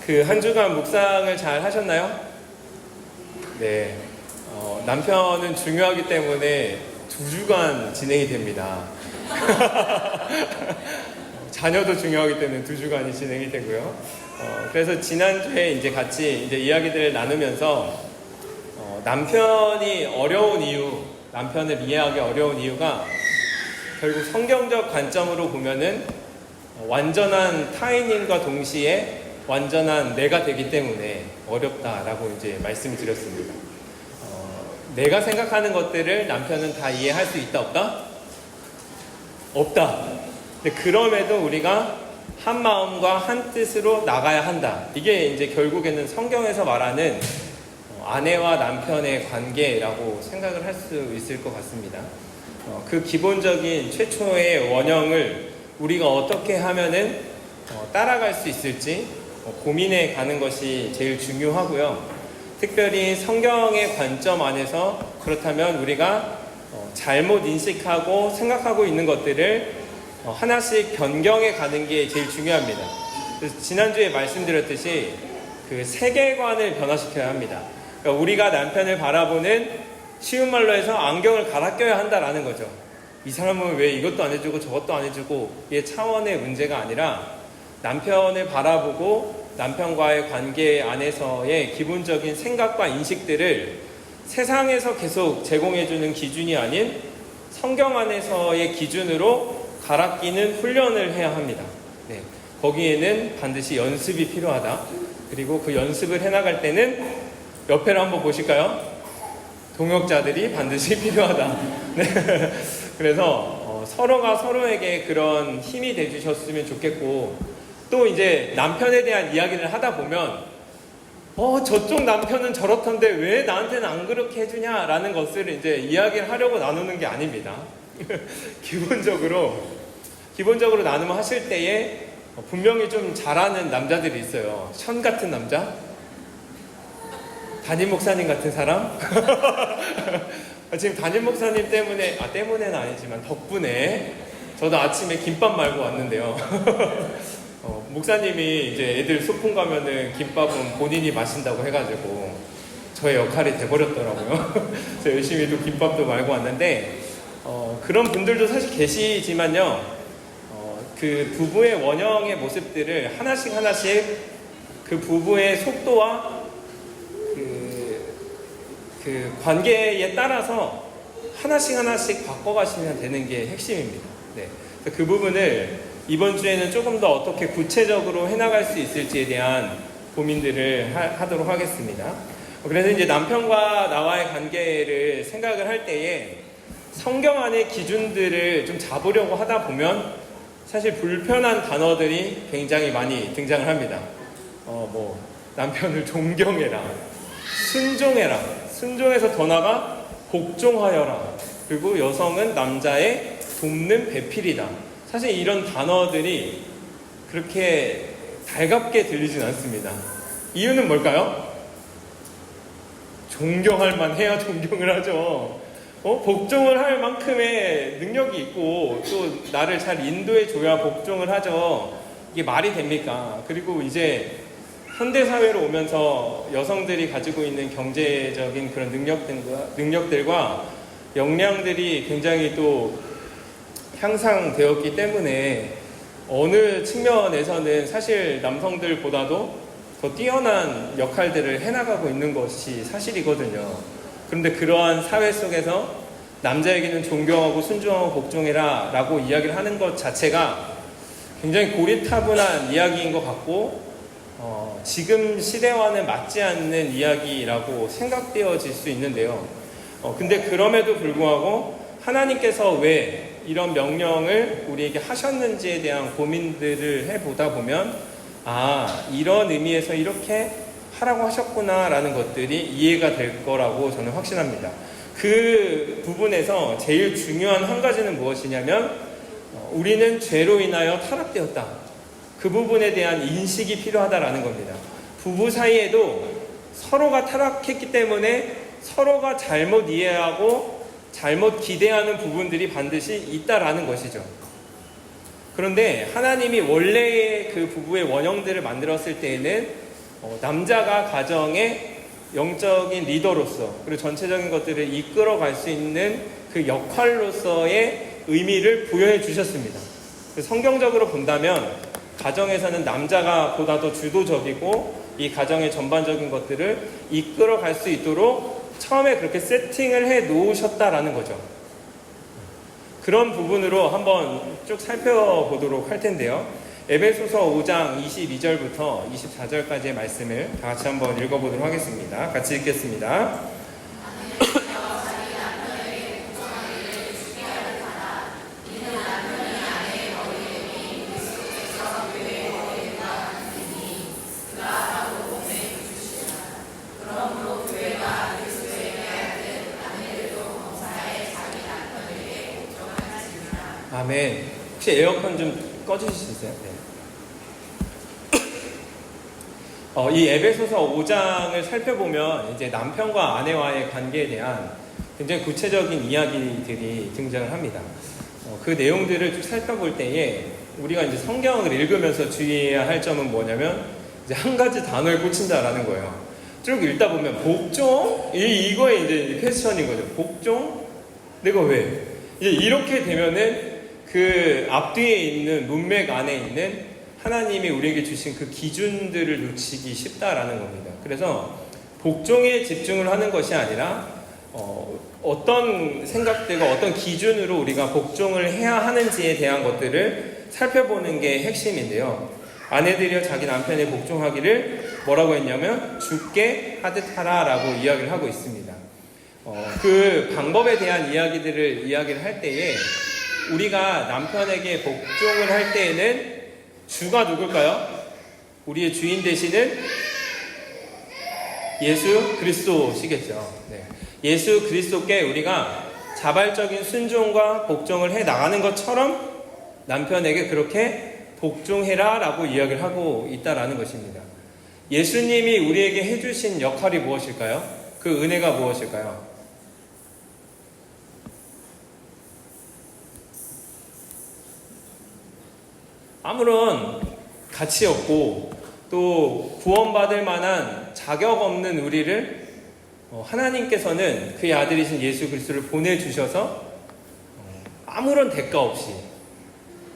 그 한 주간 묵상을 잘 하셨나요? 네. 남편은 중요하기 때문에 2주간 진행이 됩니다. 자녀도 중요하기 때문에 2주간이 진행이 되고요. 그래서 지난주에 이제 같이 이제 이야기들을 나누면서 남편이 어려운 이유, 남편을 이해하기 어려운 이유가 결국 성경적 관점으로 보면은 완전한 타인님과 동시에 완전한 내가 되기 때문에 어렵다라고 이제 말씀드렸습니다. 내가 생각하는 것들을 남편은 다 이해할 수 있다, 없다? 없다. 근데 그럼에도 우리가 한 마음과 한 뜻으로 나가야 한다. 이게 이제 결국에는 성경에서 말하는 아내와 남편의 관계라고 생각을 할 수 있을 것 같습니다. 그 기본적인 최초의 원형을 우리가 어떻게 하면은 따라갈 수 있을지 고민해 가는 것이 제일 중요하고요. 특별히 성경의 관점 안에서 그렇다면 우리가 잘못 인식하고 생각하고 있는 것들을 하나씩 변경해 가는 게 제일 중요합니다. 그래서 지난주에 말씀드렸듯이 그 세계관을 변화시켜야 합니다. 그러니까 우리가 남편을 바라보는 쉬운 말로 해서 안경을 갈아 껴야 한다라는 거죠. 이 사람은 왜 이것도 안 해주고 저것도 안 해주고 이게 차원의 문제가 아니라 남편을 바라보고 남편과의 관계 안에서의 기본적인 생각과 인식들을 세상에서 계속 제공해주는 기준이 아닌 성경 안에서의 기준으로 갈아 끼는 훈련을 해야 합니다. 네, 거기에는 반드시 연습이 필요하다. 그리고 그 연습을 해나갈 때는 옆에를 한번 보실까요? 동역자들이 반드시 필요하다. 네. 그래서 서로가 서로에게 그런 힘이 돼주셨으면 좋겠고, 또 이제 남편에 대한 이야기를 하다 보면 저쪽 남편은 저렇던데 왜 나한테는 안 그렇게 해주냐라는 것을 이제 이야기를 하려고 나누는 게 아닙니다. 기본적으로 나눔을 하실 때에 분명히 좀 잘하는 남자들이 있어요. 션 같은 남자? 담임 목사님 같은 사람? 지금 담임 목사님 때문에는 아니지만 덕분에 저도 아침에 김밥 말고 왔는데요. 목사님이 이제 애들 소풍 가면은 김밥은 본인이 마신다고 해가지고 저의 역할이 돼버렸더라고요. 그래서 열심히 또 김밥도 말고 왔는데 그런 분들도 사실 계시지만요. 그 부부의 원형의 모습들을 하나씩 그 부부의 속도와 그 관계에 따라서 하나씩 바꿔가시면 되는 게 핵심입니다. 네. 그 부분을 이번 주에는 조금 더 어떻게 구체적으로 해나갈 수 있을지에 대한 고민들을 하도록 하겠습니다. 그래서 이제 남편과 나와의 관계를 생각을 할 때에 성경 안의 기준들을 좀 잡으려고 하다 보면 사실 불편한 단어들이 굉장히 많이 등장을 합니다. 남편을 존경해라, 순종해서 더 나아가 복종하여라, 그리고 여성은 남자의 돕는 배필이다. 사실 이런 단어들이 그렇게 달갑게 들리진 않습니다. 이유는 뭘까요? 존경할 만해야 존경을 하죠. 복종을 할 만큼의 능력이 있고 또 나를 잘 인도해 줘야 복종을 하죠. 이게 말이 됩니까? 그리고 이제 현대사회로 오면서 여성들이 가지고 있는 경제적인 그런 능력들과 역량들이 굉장히 또 향상되었기 때문에 어느 측면에서는 사실 남성들보다도 더 뛰어난 역할들을 해나가고 있는 것이 사실이거든요. 그런데 그러한 사회 속에서 남자에게는 존경하고 순종하고 복종해라 라고 이야기를 하는 것 자체가 굉장히 고리타분한 이야기인 것 같고 지금 시대와는 맞지 않는 이야기라고 생각되어질 수 있는데요. 근데 그럼에도 불구하고 하나님께서 왜 이런 명령을 우리에게 하셨는지에 대한 고민들을 해보다 보면 이런 의미에서 이렇게 하라고 하셨구나 라는 것들이 이해가 될 거라고 저는 확신합니다. 그 부분에서 제일 중요한 한 가지는 무엇이냐면 우리는 죄로 인하여 타락되었다. 그 부분에 대한 인식이 필요하다라는 겁니다. 부부 사이에도 서로가 타락했기 때문에 서로가 잘못 이해하고 잘못 기대하는 부분들이 반드시 있다라는 것이죠. 그런데 하나님이 원래의 그 부부의 원형들을 만들었을 때에는 남자가 가정의 영적인 리더로서 그리고 전체적인 것들을 이끌어갈 수 있는 그 역할로서의 의미를 부여해 주셨습니다. 성경적으로 본다면 가정에서는 남자가 보다 더 주도적이고 이 가정의 전반적인 것들을 이끌어갈 수 있도록 처음에 그렇게 세팅을 해 놓으셨다라는 거죠. 그런 부분으로 한번 쭉 살펴보도록 할 텐데요. 에베소서 5장 22절부터 24절까지의 말씀을 다 같이 한번 읽어보도록 하겠습니다. 같이 읽겠습니다. 아멘. 혹시 에어컨 좀 꺼주실 수 있어요? 네. 이 에베소서 5장을 살펴보면 이제 남편과 아내와의 관계에 대한 굉장히 구체적인 이야기들이 등장을 합니다. 그 내용들을 쭉 살펴볼 때에 우리가 이제 성경을 읽으면서 주의해야 할 점은 뭐냐면 이제 한 가지 단어에 꽂힌다라는 거예요. 쭉 읽다 보면 복종? 이거에 이제 퀘스천인 거죠. 복종? 내가 왜? 이제 이렇게 되면은 그 앞뒤에 있는 문맥 안에 있는 하나님이 우리에게 주신 그 기준들을 놓치기 쉽다라는 겁니다. 그래서 복종에 집중을 하는 것이 아니라 어떤 생각들과 어떤 기준으로 우리가 복종을 해야 하는지에 대한 것들을 살펴보는 게 핵심인데요. 아내들이여 자기 남편에 복종하기를 뭐라고 했냐면 주께 하듯 하라라고 이야기를 하고 있습니다. 그 방법에 대한 이야기를 할 때에 우리가 남편에게 복종을 할 때에는 주가 누굴까요? 우리의 주인 되시는 예수 그리스도시겠죠. 네. 예수 그리스도께 우리가 자발적인 순종과 복종을 해 나가는 것처럼 남편에게 그렇게 복종해라 라고 이야기를 하고 있다라는 것입니다. 예수님이 우리에게 해주신 역할이 무엇일까요? 그 은혜가 무엇일까요? 아무런 가치 없고 또 구원받을 만한 자격 없는 우리를 하나님께서는 그의 아들이신 예수 그리스도를 보내주셔서 아무런 대가 없이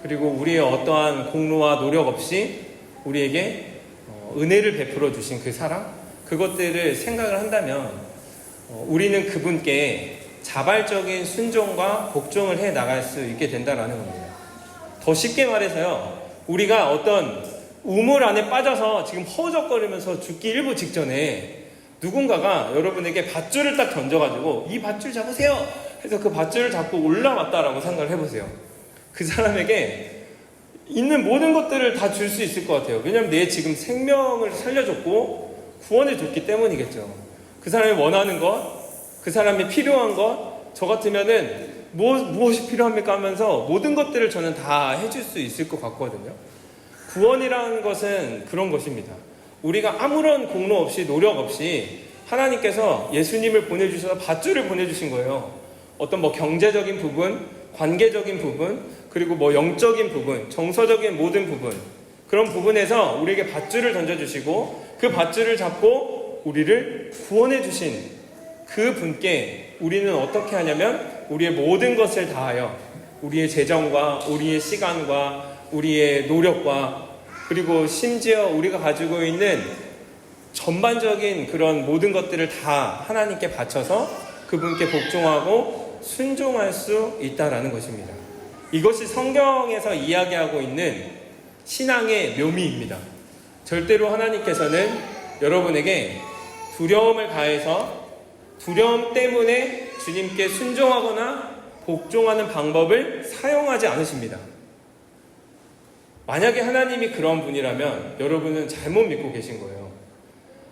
그리고 우리의 어떠한 공로와 노력 없이 우리에게 은혜를 베풀어 주신 그 사랑 그것들을 생각을 한다면 우리는 그분께 자발적인 순종과 복종을 해 나갈 수 있게 된다는 겁니다. 더 쉽게 말해서요, 우리가 어떤 우물 안에 빠져서 지금 허우적거리면서 죽기 일부 직전에 누군가가 여러분에게 밧줄을 딱 던져가지고 이 밧줄 잡으세요 해서 그 밧줄을 잡고 올라왔다라고 생각을 해보세요. 그 사람에게 있는 모든 것들을 다 줄 수 있을 것 같아요. 왜냐하면 내 지금 생명을 살려줬고 구원해 줬기 때문이겠죠. 그 사람이 원하는 것, 그 사람이 필요한 것, 저 같으면은 무엇이 필요합니까 하면서 모든 것들을 저는 다 해줄 수 있을 것 같거든요. 구원이라는 것은 그런 것입니다. 우리가 아무런 공로 없이 노력 없이 하나님께서 예수님을 보내주셔서 밧줄을 보내주신 거예요. 어떤 경제적인 부분, 관계적인 부분, 그리고 영적인 부분, 정서적인 모든 부분, 그런 부분에서 우리에게 밧줄을 던져주시고 그 밧줄을 잡고 우리를 구원해 주신 그 분께 우리는 어떻게 하냐면 우리의 모든 것을 다하여 우리의 재정과 우리의 시간과 우리의 노력과 그리고 심지어 우리가 가지고 있는 전반적인 그런 모든 것들을 다 하나님께 바쳐서 그분께 복종하고 순종할 수 있다라는 것입니다. 이것이 성경에서 이야기하고 있는 신앙의 묘미입니다. 절대로 하나님께서는 여러분에게 두려움을 가해서 두려움 때문에 주님께 순종하거나 복종하는 방법을 사용하지 않으십니다. 만약에 하나님이 그런 분이라면 여러분은 잘못 믿고 계신 거예요.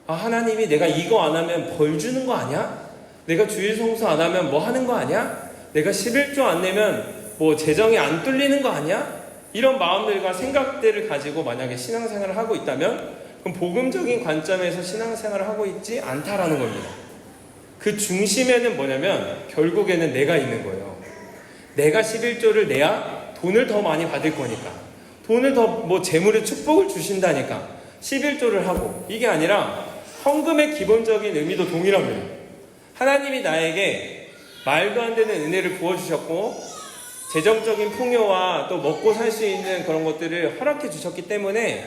하나님이 내가 이거 안 하면 벌 주는 거 아니야? 내가 주일 성수 안 하면 뭐 하는 거 아니야? 내가 11조 안 내면 재정이 안 뚫리는 거 아니야? 이런 마음들과 생각들을 가지고 만약에 신앙생활을 하고 있다면 그럼 복음적인 관점에서 신앙생활을 하고 있지 않다라는 겁니다. 그 중심에는 뭐냐면 결국에는 내가 있는 거예요. 내가 11조를 내야 돈을 더 많이 받을 거니까, 돈을 더 재물의 축복을 주신다니까, 11조를 하고, 이게 아니라 헌금의 기본적인 의미도 동일합니다. 하나님이 나에게 말도 안 되는 은혜를 부어주셨고 재정적인 풍요와 또 먹고 살 수 있는 그런 것들을 허락해 주셨기 때문에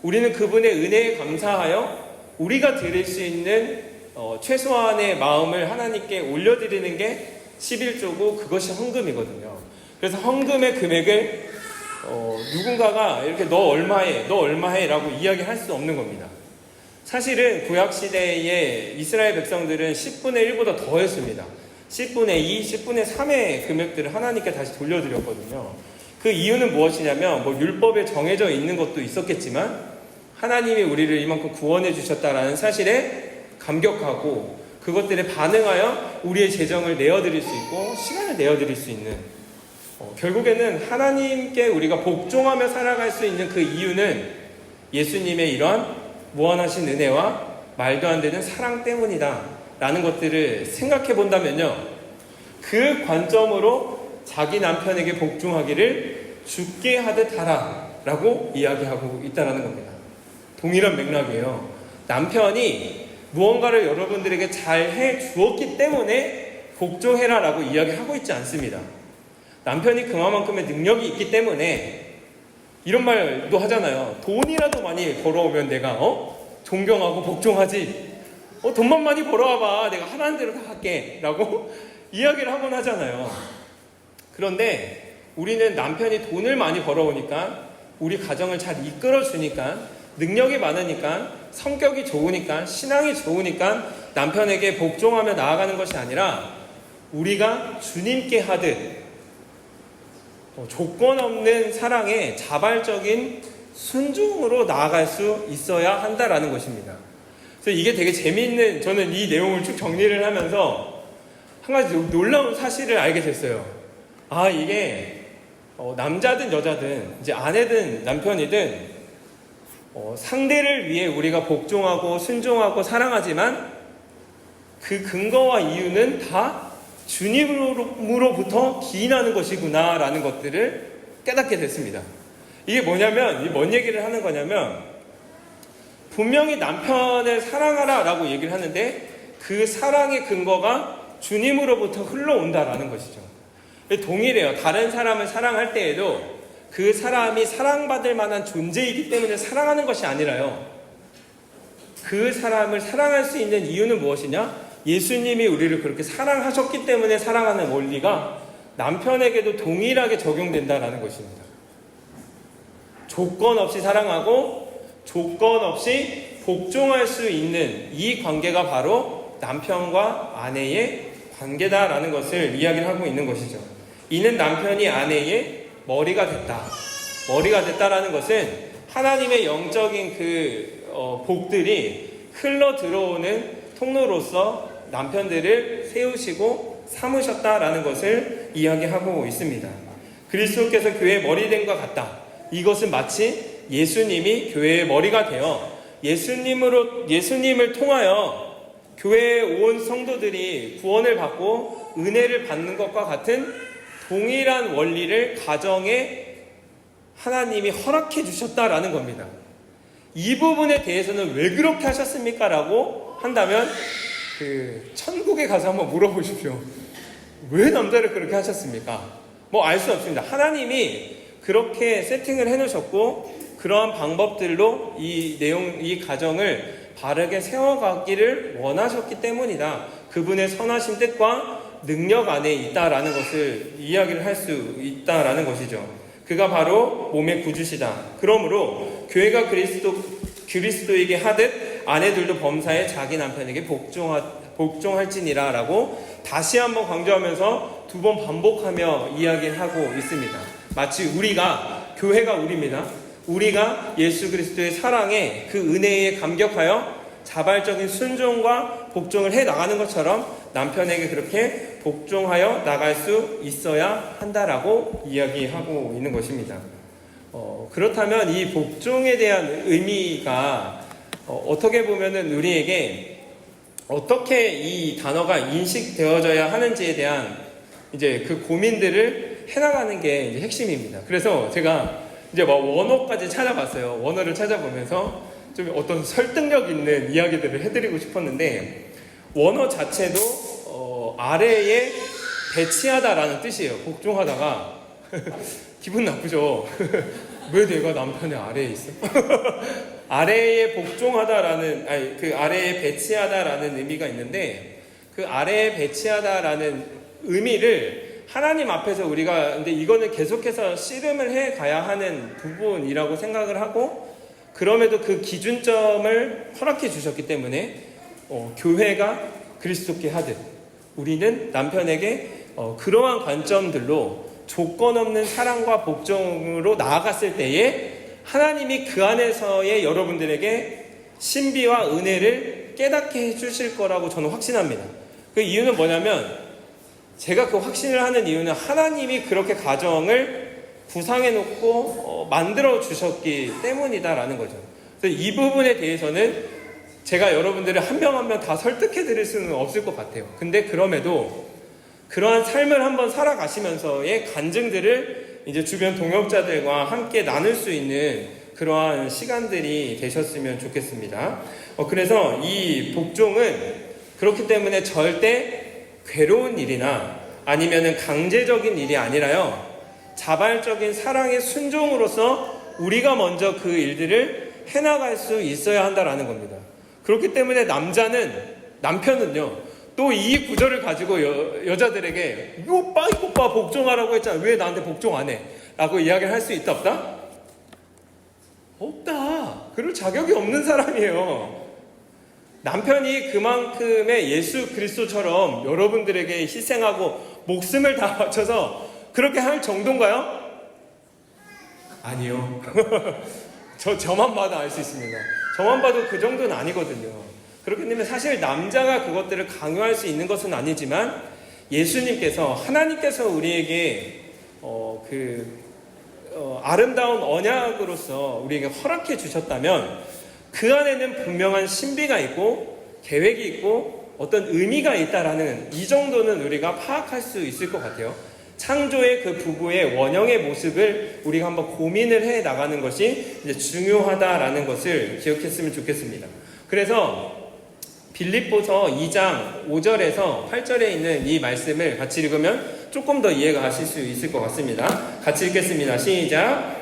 우리는 그분의 은혜에 감사하여 우리가 드릴 수 있는 최소한의 마음을 하나님께 올려드리는 게 11조고 그것이 헌금이거든요. 그래서 헌금의 금액을 누군가가 이렇게 너 얼마해 라고 이야기할 수 없는 겁니다. 사실은 구약시대의 이스라엘 백성들은 10분의 1보다 더 했습니다. 10분의 2, 10분의 3의 금액들을 하나님께 다시 돌려드렸거든요. 그 이유는 무엇이냐면 율법에 정해져 있는 것도 있었겠지만 하나님이 우리를 이만큼 구원해 주셨다라는 사실에 감격하고 그것들에 반응하여 우리의 재정을 내어드릴 수 있고 시간을 내어드릴 수 있는 결국에는 하나님께 우리가 복종하며 살아갈 수 있는 그 이유는 예수님의 이러한 무한하신 은혜와 말도 안 되는 사랑 때문이다 라는 것들을 생각해 본다면요, 그 관점으로 자기 남편에게 복종하기를 죽게 하듯 하라 라고 이야기하고 있다는 겁니다. 동일한 맥락이에요. 남편이 무언가를 여러분들에게 잘 해 주었기 때문에 복종해라 라고 이야기하고 있지 않습니다. 남편이 그만큼의 능력이 있기 때문에 이런 말도 하잖아요. 돈이라도 많이 벌어오면 내가 존경하고 복종하지. 돈만 많이 벌어와봐. 내가 하라는 대로 다 할게 라고 이야기를 하곤 하잖아요. 그런데 우리는 남편이 돈을 많이 벌어오니까 우리 가정을 잘 이끌어주니까 능력이 많으니까 성격이 좋으니까 신앙이 좋으니까 남편에게 복종하며 나아가는 것이 아니라 우리가 주님께 하듯 조건 없는 사랑에 자발적인 순종으로 나아갈 수 있어야 한다라는 것입니다. 그래서 이게 되게 재미있는, 저는 이 내용을 쭉 정리를 하면서 한 가지 놀라운 사실을 알게 됐어요. 이게 남자든 여자든 이제 아내든 남편이든 상대를 위해 우리가 복종하고 순종하고 사랑하지만 그 근거와 이유는 다 주님으로부터 기인하는 것이구나 라는 것들을 깨닫게 됐습니다. 이게 뭐냐면, 뭔 얘기를 하는 거냐면, 분명히 남편을 사랑하라 라고 얘기를 하는데 그 사랑의 근거가 주님으로부터 흘러온다라는 것이죠. 동일해요. 다른 사람을 사랑할 때에도 그 사람이 사랑받을 만한 존재이기 때문에 사랑하는 것이 아니라요, 그 사람을 사랑할 수 있는 이유는 무엇이냐? 예수님이 우리를 그렇게 사랑하셨기 때문에 사랑하는 원리가 남편에게도 동일하게 적용된다라는 것입니다. 조건 없이 사랑하고 조건 없이 복종할 수 있는 이 관계가 바로 남편과 아내의 관계다라는 것을 이야기를 하고 있는 것이죠. 이는 남편이 아내의 머리가 됐다. 머리가 됐다라는 것은 하나님의 영적인 복들이 흘러 들어오는 통로로서 남편들을 세우시고 삼으셨다라는 것을 이야기하고 있습니다. 그리스도께서 교회의 머리 된 것 같다. 이것은 마치 예수님이 교회의 머리가 되어 예수님을 통하여 교회에 온 성도들이 구원을 받고 은혜를 받는 것과 같은 동일한 원리를 가정에 하나님이 허락해 주셨다라는 겁니다. 이 부분에 대해서는 왜 그렇게 하셨습니까? 라고 한다면 천국에 가서 한번 물어보십시오. 왜 남자를 그렇게 하셨습니까? 알 수 없습니다. 하나님이 그렇게 세팅을 해놓으셨고 그러한 방법들로 이 가정을 바르게 세워가기를 원하셨기 때문이다. 그분의 선하신 뜻과 능력 안에 있다라는 것을 이야기를 할 수 있다라는 것이죠. 그가 바로 몸의 구주시다. 그러므로 교회가 그리스도에게 하듯 아내들도 범사에 자기 남편에게 복종할지니라 라고 다시 한번 강조하면서 두 번 반복하며 이야기하고 있습니다. 마치 교회가 우리입니다. 우리가 예수 그리스도의 사랑에 그 은혜에 감격하여 자발적인 순종과 복종을 해 나가는 것처럼 남편에게 그렇게 복종하여 나갈 수 있어야 한다라고 이야기하고 있는 것입니다. 그렇다면 이 복종에 대한 의미가 어떻게 보면은 우리에게 어떻게 이 단어가 인식되어져야 하는지에 대한 이제 그 고민들을 해나가는 게 이제 핵심입니다. 그래서 제가 이제 원어까지 찾아봤어요. 원어를 찾아보면서 좀 어떤 설득력 있는 이야기들을 해드리고 싶었는데, 원어 자체도 아래에 배치하다라는 뜻이에요. 복종하다가 기분 나쁘죠? 왜 내가 남편의 아래에 있어? 아래에 복종하다라는, 아니, 그 아래에 배치하다라는 의미가 있는데, 그 아래에 배치하다라는 의미를 하나님 앞에서 우리가, 근데 이거는 계속해서 씨름을 해 가야 하는 부분이라고 생각을 하고, 그럼에도 그 기준점을 허락해 주셨기 때문에, 교회가 그리스도께 하듯, 우리는 남편에게 그러한 관점들로 조건 없는 사랑과 복종으로 나아갔을 때에 하나님이 그 안에서의 여러분들에게 신비와 은혜를 깨닫게 해주실 거라고 저는 확신합니다. 그 이유는 뭐냐면, 제가 그 확신을 하는 이유는 하나님이 그렇게 가정을 구상해 놓고 만들어 주셨기 때문이다라는 거죠. 그래서 이 부분에 대해서는 제가 여러분들을 한 명 한 명 다 설득해 드릴 수는 없을 것 같아요. 근데 그럼에도 그러한 삶을 한번 살아가시면서의 간증들을 이제 주변 동역자들과 함께 나눌 수 있는 그러한 시간들이 되셨으면 좋겠습니다. 그래서 이 복종은 그렇기 때문에 절대 괴로운 일이나 아니면은 강제적인 일이 아니라요, 자발적인 사랑의 순종으로서 우리가 먼저 그 일들을 해나갈 수 있어야 한다라는 겁니다. 그렇기 때문에 남편은요, 또 이 구절을 가지고 여자들에게 이거 봐 복종하라고 했잖아, 왜 나한테 복종 안 해? 라고 이야기를 할 수 있다 없다? 없다. 그럴 자격이 없는 사람이에요. 남편이 그만큼의 예수 그리스도처럼 여러분들에게 희생하고 목숨을 다 바쳐서 그렇게 할 정도인가요? 아니요. 저만 봐도 알 수 있습니다. 저만 봐도 그 정도는 아니거든요. 그렇기 때문에 사실 남자가 그것들을 강요할 수 있는 것은 아니지만, 예수님께서, 하나님께서 우리에게 아름다운 언약으로서 우리에게 허락해 주셨다면 그 안에는 분명한 신비가 있고 계획이 있고 어떤 의미가 있다라는, 이 정도는 우리가 파악할 수 있을 것 같아요. 창조의 그 부부의 원형의 모습을 우리가 한번 고민을 해 나가는 것이 이제 중요하다라는 것을 기억했으면 좋겠습니다. 그래서 빌립보서 2장 5절에서 8절에 있는 이 말씀을 같이 읽으면 조금 더 이해가 가실 수 있을 것 같습니다. 같이 읽겠습니다. 시작.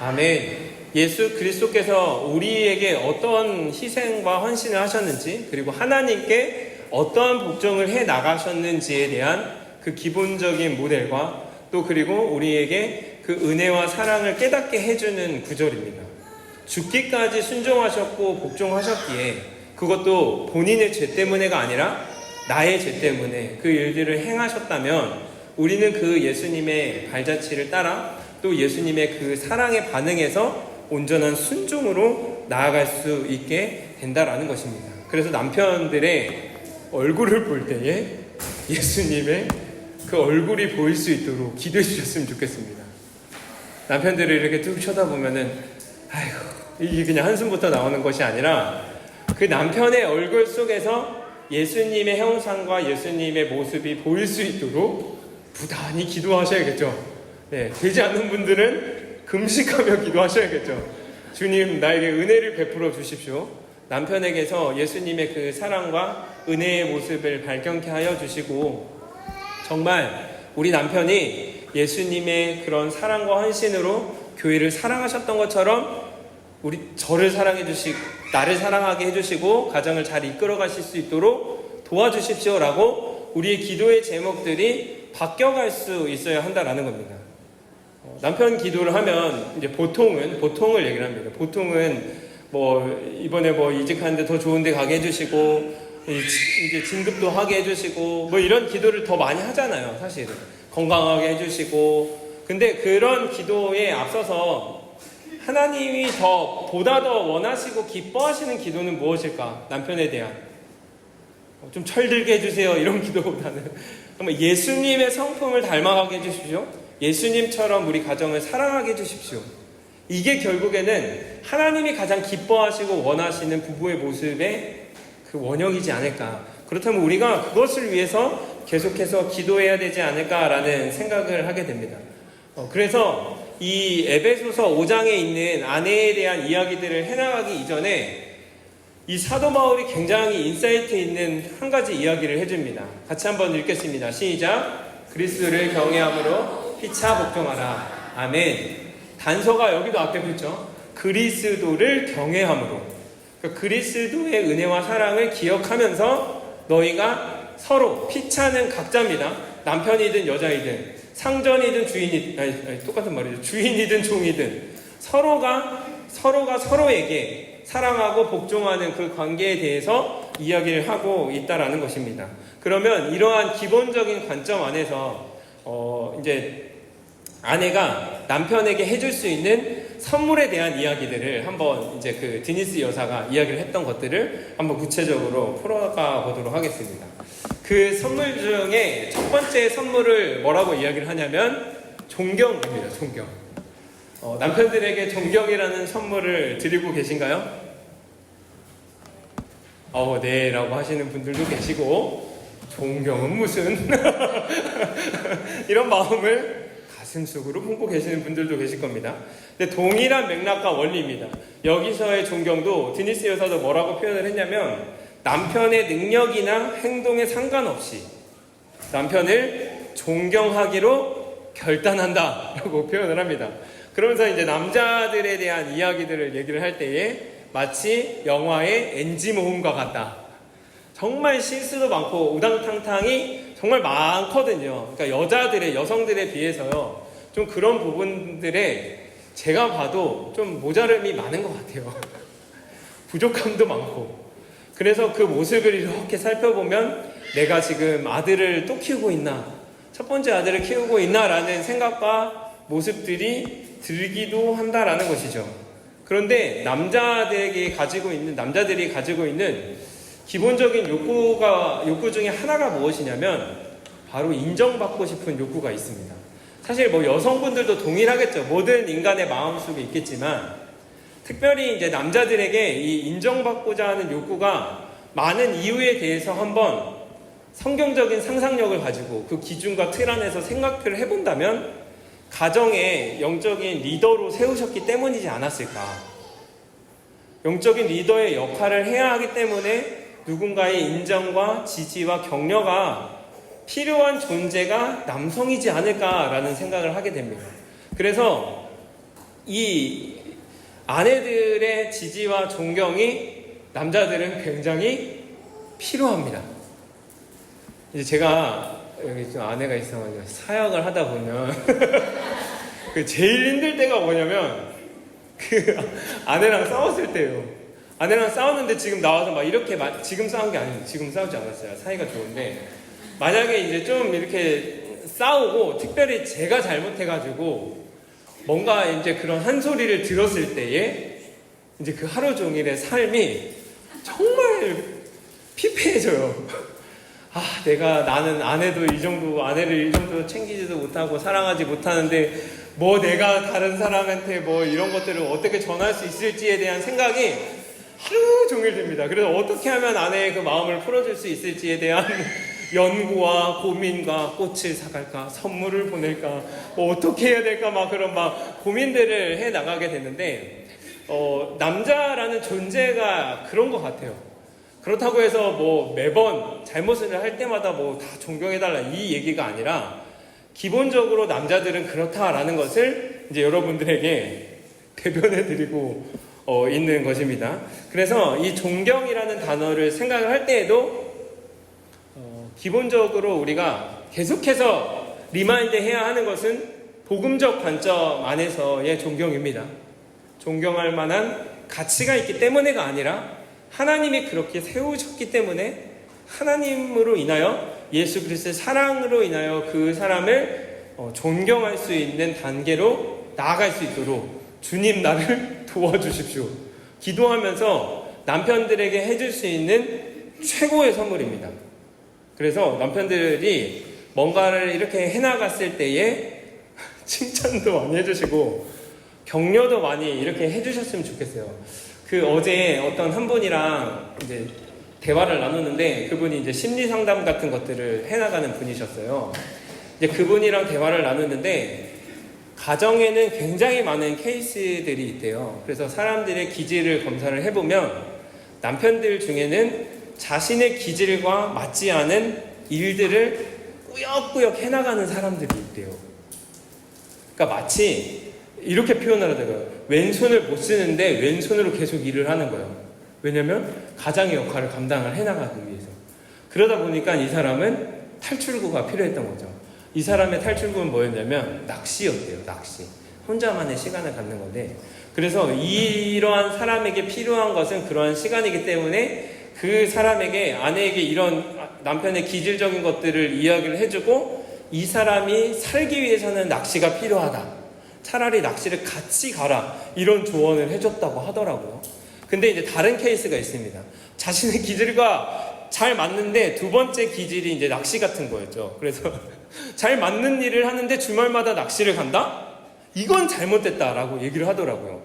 아멘. 예수 그리스도께서 우리에게 어떠한 희생과 헌신을 하셨는지, 그리고 하나님께 어떠한 복종을 해 나가셨는지에 대한 그 기본적인 모델과, 또 그리고 우리에게 그 은혜와 사랑을 깨닫게 해주는 구절입니다. 죽기까지 순종하셨고 복종하셨기에, 그것도 본인의 죄 때문에가 아니라 나의 죄 때문에 그 일들을 행하셨다면, 우리는 그 예수님의 발자취를 따라 또 예수님의 그 사랑에 반응해서 온전한 순종으로 나아갈 수 있게 된다라는 것입니다. 그래서 남편들의 얼굴을 볼 때에 예수님의 그 얼굴이 보일 수 있도록 기도해 주셨으면 좋겠습니다. 남편들을 이렇게 쭉 쳐다보면은, 아이고, 이게 그냥 한숨부터 나오는 것이 아니라 그 남편의 얼굴 속에서 예수님의 형상과 예수님의 모습이 보일 수 있도록 부단히 기도하셔야겠죠. 네, 되지 않는 분들은 금식하며 기도하셔야겠죠. 주님, 나에게 은혜를 베풀어 주십시오. 남편에게서 예수님의 그 사랑과 은혜의 모습을 발견케 하여 주시고, 정말 우리 남편이 예수님의 그런 사랑과 헌신으로 교회를 사랑하셨던 것처럼 저를 사랑해 주시고 나를 사랑하게 해주시고 가정을 잘 이끌어 가실 수 있도록 도와주십시오라고 우리의 기도의 제목들이 바뀌어갈 수 있어야 한다라는 겁니다. 남편 기도를 하면 이제 보통을 얘기를 합니다. 보통은 이번에 이직하는데 더 좋은 데 가게 해주시고, 이제 진급도 하게 해주시고, 이런 기도를 더 많이 하잖아요, 사실은. 건강하게 해주시고. 근데 그런 기도에 앞서서 하나님이 보다 더 원하시고 기뻐하시는 기도는 무엇일까? 남편에 대한. 좀 철들게 해주세요 이런 기도보다는 정말 예수님의 성품을 닮아가게 해주십시오. 예수님처럼 우리 가정을 사랑하게 해주십시오. 이게 결국에는 하나님이 가장 기뻐하시고 원하시는 부부의 모습의 그 원형이지 않을까. 그렇다면 우리가 그것을 위해서 계속해서 기도해야 되지 않을까라는 생각을 하게 됩니다. 그래서 이 에베소서 5장에 있는 아내에 대한 이야기들을 해나가기 이전에 이 사도 바울이 굉장히 인사이트 있는 한 가지 이야기를 해줍니다. 같이 한번 읽겠습니다. 시작. 그리스도를 경외함으로 피차 복종하라. 아멘. 단서가 여기도 앞에 붙죠. 그리스도를 경외함으로. 그러니까 그리스도의 은혜와 사랑을 기억하면서 너희가 서로, 피차는 각자입니다. 남편이든 여자이든 상전이든 주인이든, 똑같은 말이죠. 주인이든 종이든 서로가 서로에게 사랑하고 복종하는 그 관계에 대해서 이야기를 하고 있다라는 것입니다. 그러면 이러한 기본적인 관점 안에서 이제 아내가 남편에게 해줄 수 있는 선물에 대한 이야기들을 한번 이제 그 드니스 여사가 이야기를 했던 것들을 한번 구체적으로 풀어가 보도록 하겠습니다. 그 선물 중에 첫 번째 선물을 뭐라고 이야기를 하냐면 존경입니다. 존경. 남편들에게 존경이라는 선물을 드리고 계신가요? 네 라고 하시는 분들도 계시고 존경은 무슨 이런 마음을 가슴속으로 품고 계시는 분들도 계실 겁니다. 근데 동일한 맥락과 원리입니다. 여기서의 존경도 드니스 여사도 뭐라고 표현을 했냐면 남편의 능력이나 행동에 상관없이 남편을 존경하기로 결단한다 라고 표현을 합니다. 그러면서 이제 남자들에 대한 이야기들을 얘기를 할 때에 마치 영화의 NG 모음과 같다. 정말 실수도 많고 우당탕탕이 정말 많거든요. 그러니까 여성들에 비해서요. 좀 그런 부분들에 제가 봐도 좀 모자름이 많은 것 같아요. 부족함도 많고. 그래서 그 모습을 이렇게 살펴보면 내가 지금 아들을 또 키우고 있나? 첫 번째 아들을 키우고 있나라는 생각과 모습들이 들기도 한다라는 것이죠. 그런데 남자들이 가지고 있는 기본적인 욕구 중에 하나가 무엇이냐면 바로 인정받고 싶은 욕구가 있습니다. 사실 여성분들도 동일하겠죠. 모든 인간의 마음속에 있겠지만 특별히 이제 남자들에게 이 인정받고자 하는 욕구가 많은 이유에 대해서 한번 성경적인 상상력을 가지고 그 기준과 틀 안에서 생각을 해본다면 가정의 영적인 리더로 세우셨기 때문이지 않았을까. 영적인 리더의 역할을 해야 하기 때문에 누군가의 인정과 지지와 격려가 필요한 존재가 남성이지 않을까라는 생각을 하게 됩니다. 그래서 이 아내들의 지지와 존경이 남자들은 굉장히 필요합니다. 이제 제가 여기 좀 아내가 있어가지고 사역을 하다 보면 그 제일 힘들 때가 뭐냐면 그 아내랑 싸웠을 때예요. 아내랑 싸웠는데 지금 나와서 막 이렇게 지금 싸운 게 아니에요. 지금 싸우지 않았어요. 사이가 좋은데 만약에 이제 좀 이렇게 싸우고 특별히 제가 잘못해가지고 뭔가 이제 그런 한 소리를 들었을 때에 이제 그 하루 종일의 삶이 정말 피폐해져요. 나는 아내를 이 정도 챙기지도 못하고 사랑하지 못하는데 내가 다른 사람한테 이런 것들을 어떻게 전할 수 있을지에 대한 생각이 하루 종일 듭니다. 그래서 어떻게 하면 아내의 그 마음을 풀어줄 수 있을지에 대한 연구와 고민과 꽃을 사갈까, 선물을 보낼까, 어떻게 해야 될까, 그런 고민들을 해 나가게 되는데, 남자라는 존재가 그런 것 같아요. 그렇다고 해서 매번 잘못을 할 때마다 다 존경해달라 이 얘기가 아니라, 기본적으로 남자들은 그렇다라는 것을 이제 여러분들에게 대변해드리고 있는 것입니다. 그래서 이 존경이라는 단어를 생각을 할 때에도 기본적으로 우리가 계속해서 리마인드 해야 하는 것은 복음적 관점 안에서의 존경입니다. 존경할 만한 가치가 있기 때문에가 아니라 하나님이 그렇게 세우셨기 때문에 하나님으로 인하여 예수 그리스도의 사랑으로 인하여 그 사람을 존경할 수 있는 단계로 나아갈 수 있도록 주님 나를 도와주십시오. 기도하면서 남편들에게 해줄 수 있는 최고의 선물입니다. 그래서 남편들이 뭔가를 이렇게 해나갔을 때에 칭찬도 많이 해주시고 격려도 많이 이렇게 해주셨으면 좋겠어요. 어제 어떤 한 분이랑 이제 대화를 나누는데 그분이 이제 심리 상담 같은 것들을 해나가는 분이셨어요. 이제 그분이랑 대화를 나누는데 가정에는 굉장히 많은 케이스들이 있대요. 그래서 사람들의 기질을 검사를 해보면 남편들 중에는 자신의 기질과 맞지 않은 일들을 꾸역꾸역 해나가는 사람들이 있대요. 그러니까 마치 이렇게 표현을 하더라고요. 왼손을 못 쓰는데 왼손으로 계속 일을 하는 거예요. 왜냐면 가장의 역할을 감당을 해나가기 위해서. 그러다 보니까 이 사람은 탈출구가 필요했던 거죠. 이 사람의 탈출구는 뭐였냐면 낚시였대요. 낚시. 혼자만의 시간을 갖는 건데, 그래서 이러한 사람에게 필요한 것은 그러한 시간이기 때문에 그 사람에게, 아내에게 이런 남편의 기질적인 것들을 이야기를 해주고, 이 사람이 살기 위해서는 낚시가 필요하다, 차라리 낚시를 같이 가라, 이런 조언을 해줬다고 하더라고요. 근데 이제 다른 케이스가 있습니다. 자신의 기질과 잘 맞는데 두 번째 기질이 이제 낚시 같은 거였죠. 그래서 잘 맞는 일을 하는데 주말마다 낚시를 간다? 이건 잘못됐다라고 얘기를 하더라고요.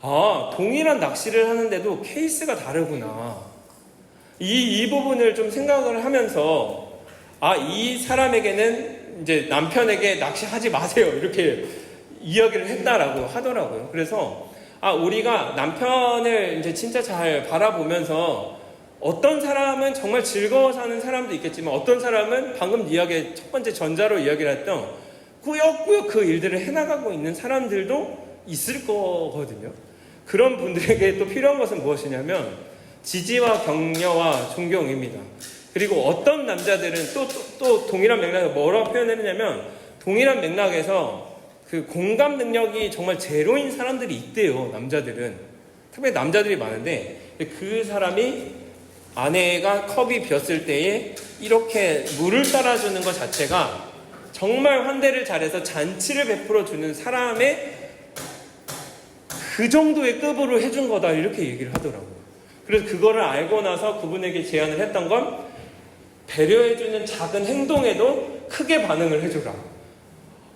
아, 동일한 낚시를 하는데도 케이스가 다르구나. 이 부분을 좀 생각을 하면서, 아, 이 사람에게는 이제 남편에게 낚시하지 마세요, 이렇게 이야기를 했다라고 하더라고요. 그래서 우리가 남편을 이제 진짜 잘 바라보면서, 어떤 사람은 정말 즐거워 사는 사람도 있겠지만 어떤 사람은 방금 이야기, 첫 번째 전자로 이야기를 했던 꾸역꾸역 그 일들을 해나가고 있는 사람들도 있을 거거든요. 그런 분들에게 또 필요한 것은 무엇이냐면 지지와 격려와 존경입니다. 그리고 어떤 남자들은 또 동일한 맥락에서 뭐라고 표현했냐면, 동일한 맥락에서 그 공감 능력이 정말 제로인 사람들이 있대요. 남자들은 특별히 남자들이 많은데, 그 사람이 아내가 컵이 비었을 때에 이렇게 물을 따라주는 것 자체가 정말 환대를 잘해서 잔치를 베풀어 주는 사람의 그 정도의 급으로 해준 거다, 이렇게 얘기를 하더라고요. 그래서 그거를 알고 나서 그분에게 제안을 했던 건, 배려해주는 작은 행동에도 크게 반응을 해줘라.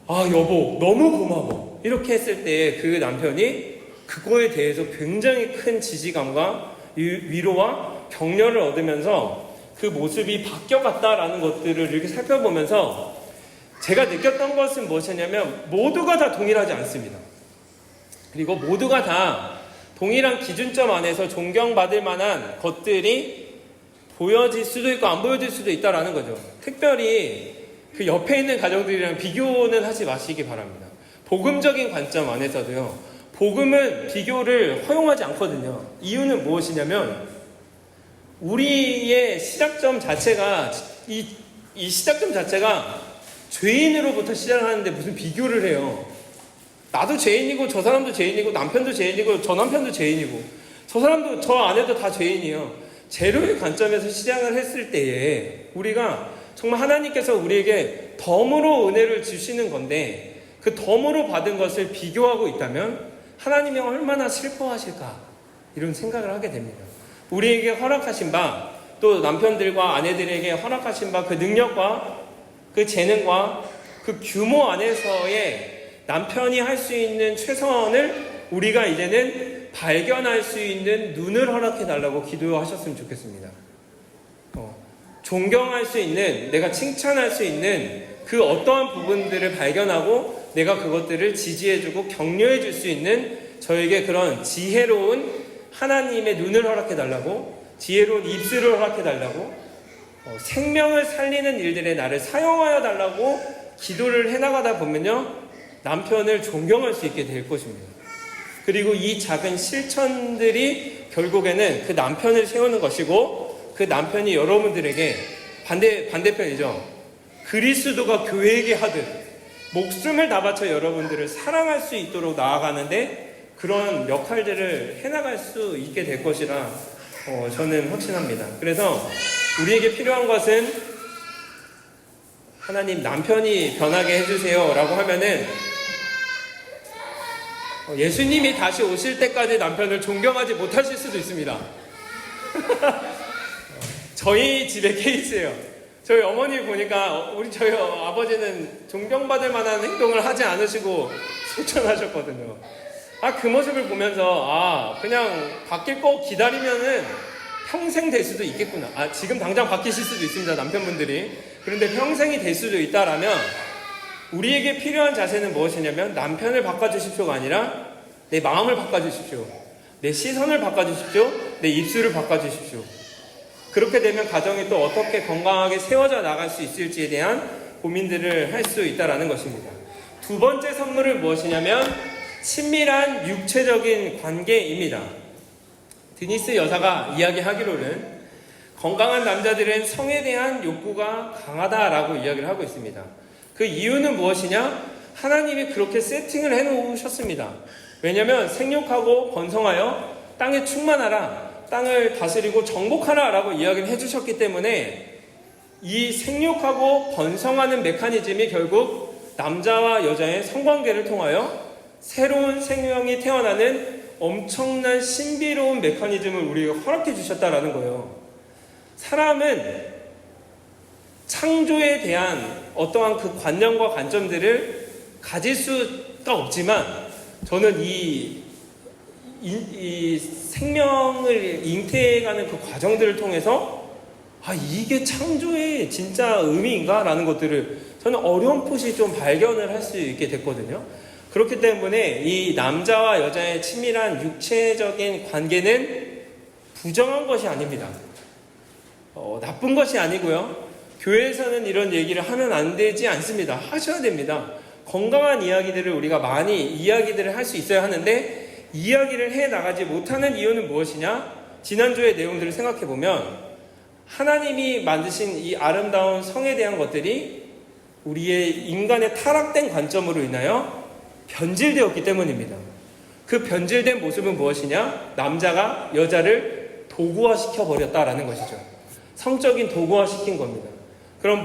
아, 여보 너무 고마워, 이렇게 했을 때 그 남편이 그거에 대해서 굉장히 큰 지지감과 위로와 격려를 얻으면서 그 모습이 바뀌어갔다라는 것들을 이렇게 살펴보면서 제가 느꼈던 것은 무엇이냐면, 모두가 다 동일하지 않습니다. 그리고 모두가 다 동일한 기준점 안에서 존경받을 만한 것들이 보여질 수도 있고 안 보여질 수도 있다라는 거죠. 특별히 그 옆에 있는 가정들이랑 비교는 하지 마시기 바랍니다. 복음적인 관점 안에서도요, 복음은 비교를 허용하지 않거든요. 이유는 무엇이냐면, 우리의 시작점 자체가, 이 시작점 자체가 죄인으로부터 시작하는데 무슨 비교를 해요. 나도 죄인이고 저 사람도 죄인이고 남편도 죄인이고 저 남편도 죄인이고 저 사람도, 저 아내도 다 죄인이에요. 제로의 관점에서 시작을 했을 때에 우리가 정말 하나님께서 우리에게 덤으로 은혜를 주시는 건데, 그 덤으로 받은 것을 비교하고 있다면 하나님이 얼마나 슬퍼하실까, 이런 생각을 하게 됩니다. 우리에게 허락하신 바, 또 남편들과 아내들에게 허락하신 바, 그 능력과 그 재능과 그 규모 안에서의 남편이 할 수 있는 최선을 우리가 이제는 발견할 수 있는 눈을 허락해 달라고 기도하셨으면 좋겠습니다. 존경할 수 있는, 내가 칭찬할 수 있는 그 어떠한 부분들을 발견하고 내가 그것들을 지지해주고 격려해 줄 수 있는 저에게 그런 지혜로운 하나님의 눈을 허락해 달라고, 지혜로운 입술을 허락해 달라고, 생명을 살리는 일들에 나를 사용하여 달라고 기도를 해나가다 보면요, 남편을 존경할 수 있게 될 것입니다. 그리고 이 작은 실천들이 결국에는 그 남편을 세우는 것이고, 그 남편이 여러분들에게 반대편이죠. 그리스도가 교회에게 하듯 목숨을 다 바쳐 여러분들을 사랑할 수 있도록 나아가는데 그런 역할들을 해나갈 수 있게 될 것이라 저는 확신합니다. 그래서 우리에게 필요한 것은, 하나님 남편이 변하게 해주세요 라고 하면은 예수님이 다시 오실 때까지 남편을 존경하지 못하실 수도 있습니다. 저희 집의 케이스예요. 저희 어머니 보니까 저희 아버지는 존경받을 만한 행동을 하지 않으시고 소천하셨거든요. 그 모습을 보면서 그냥 바뀔 거 기다리면은 평생 될 수도 있겠구나. 지금 당장 바뀌실 수도 있습니다, 남편분들이. 그런데 평생이 될 수도 있다라면 우리에게 필요한 자세는 무엇이냐면 남편을 바꿔주십시오가 아니라 내 마음을 바꿔주십시오. 내 시선을 바꿔주십시오. 내 입술을 바꿔주십시오. 그렇게 되면 가정이 또 어떻게 건강하게 세워져 나갈 수 있을지에 대한 고민들을 할 수 있다는 것입니다. 두 번째 선물은 무엇이냐면 친밀한 육체적인 관계입니다. 드니스 여사가 이야기하기로는 건강한 남자들은 성에 대한 욕구가 강하다라고 이야기를 하고 있습니다. 그 이유는 무엇이냐? 하나님이 그렇게 세팅을 해놓으셨습니다. 왜냐하면 생육하고 번성하여 땅에 충만하라, 땅을 다스리고 정복하라 라고 이야기를 해주셨기 때문에 이 생육하고 번성하는 메커니즘이 결국 남자와 여자의 성관계를 통하여 새로운 생명이 태어나는 엄청난 신비로운 메커니즘을 우리에게 허락해 주셨다라는 거예요. 사람은 창조에 대한 어떠한 그 관념과 관점들을 가질 수가 없지만 저는 이 생명을 잉태해가는 그 과정들을 통해서 이게 창조의 진짜 의미인가? 라는 것들을 저는 어렴풋이 좀 발견을 할 수 있게 됐거든요. 그렇기 때문에 이 남자와 여자의 친밀한 육체적인 관계는 부정한 것이 아닙니다. 나쁜 것이 아니고요. 교회에서는 이런 얘기를 하면 안 되지 않습니다. 하셔야 됩니다. 건강한 이야기들을 우리가 많이 이야기들을 할 수 있어야 하는데 이야기를 해나가지 못하는 이유는 무엇이냐? 지난주의 내용들을 생각해보면 하나님이 만드신 이 아름다운 성에 대한 것들이 우리의 인간의 타락된 관점으로 인하여 변질되었기 때문입니다. 그 변질된 모습은 무엇이냐? 남자가 여자를 도구화시켜버렸다라는 것이죠. 성적인 도구화시킨 겁니다. 그런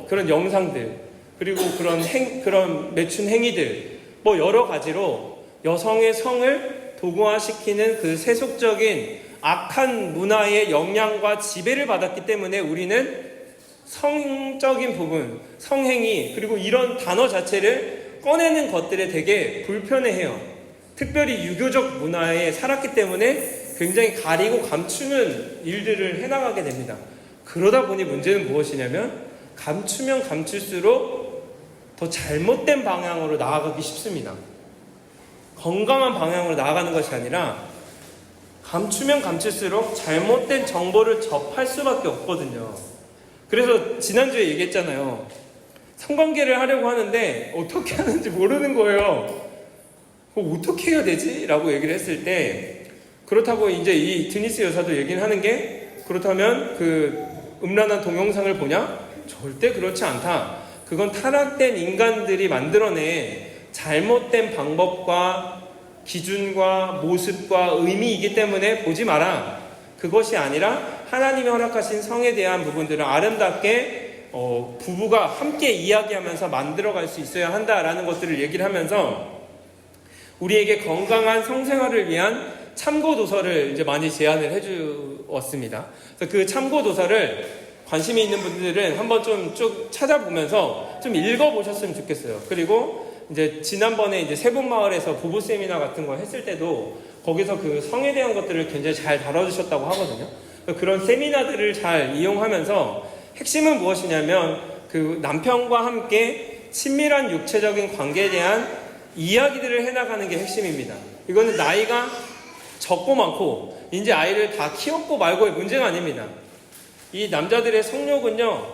그런 영상들, 그리고 그런 매춘 행위들, 여러 가지로 여성의 성을 도구화시키는 그 세속적인 악한 문화의 영향과 지배를 받았기 때문에 우리는 성적인 부분, 성행위, 그리고 이런 단어 자체를 꺼내는 것들에 되게 불편해해요. 특별히 유교적 문화에 살았기 때문에 굉장히 가리고 감추는 일들을 해나가게 됩니다. 그러다 보니 문제는 무엇이냐면 감추면 감출수록 더 잘못된 방향으로 나아가기 쉽습니다. 건강한 방향으로 나아가는 것이 아니라 감추면 감출수록 잘못된 정보를 접할 수밖에 없거든요. 그래서 지난주에 얘기했잖아요. 성관계를 하려고 하는데 어떻게 하는지 모르는 거예요. 어떻게 해야 되지? 라고 얘기를 했을 때 그렇다고 이제 이 드니스 여사도 얘기를 하는 게 그렇다면 그 음란한 동영상을 보냐? 절대 그렇지 않다. 그건 타락된 인간들이 만들어낸 잘못된 방법과 기준과 모습과 의미이기 때문에 보지 마라. 그것이 아니라 하나님이 허락하신 성에 대한 부분들을 아름답게 부부가 함께 이야기하면서 만들어갈 수 있어야 한다라는 것들을 얘기를 하면서 우리에게 건강한 성생활을 위한 참고도서를 이제 많이 제안을 해주었습니다. 그래서 그 참고도서를 관심이 있는 분들은 한번 좀 쭉 찾아보면서 좀 읽어보셨으면 좋겠어요. 그리고 이제 지난번에 이제 세분마을에서 부부 세미나 같은 거 했을 때도 거기서 그 성에 대한 것들을 굉장히 잘 다뤄주셨다고 하거든요. 그런 세미나들을 잘 이용하면서 핵심은 무엇이냐면 그 남편과 함께 친밀한 육체적인 관계에 대한 이야기들을 해나가는 게 핵심입니다. 이거는 나이가 적고 많고 이제 아이를 다 키웠고 말고의 문제가 아닙니다. 이 남자들의 성욕은요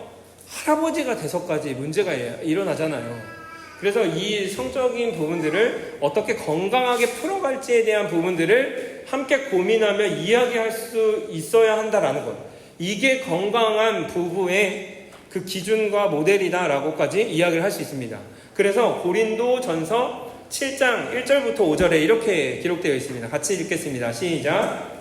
할아버지가 돼서까지 문제가 일어나잖아요. 그래서 이 성적인 부분들을 어떻게 건강하게 풀어갈지에 대한 부분들을 함께 고민하며 이야기할 수 있어야 한다라는 것. 이게 건강한 부부의 그 기준과 모델이다라고까지 이야기를 할 수 있습니다. 그래서 고린도전서 7장 1절부터 5절에 이렇게 기록되어 있습니다. 같이 읽겠습니다. 시작.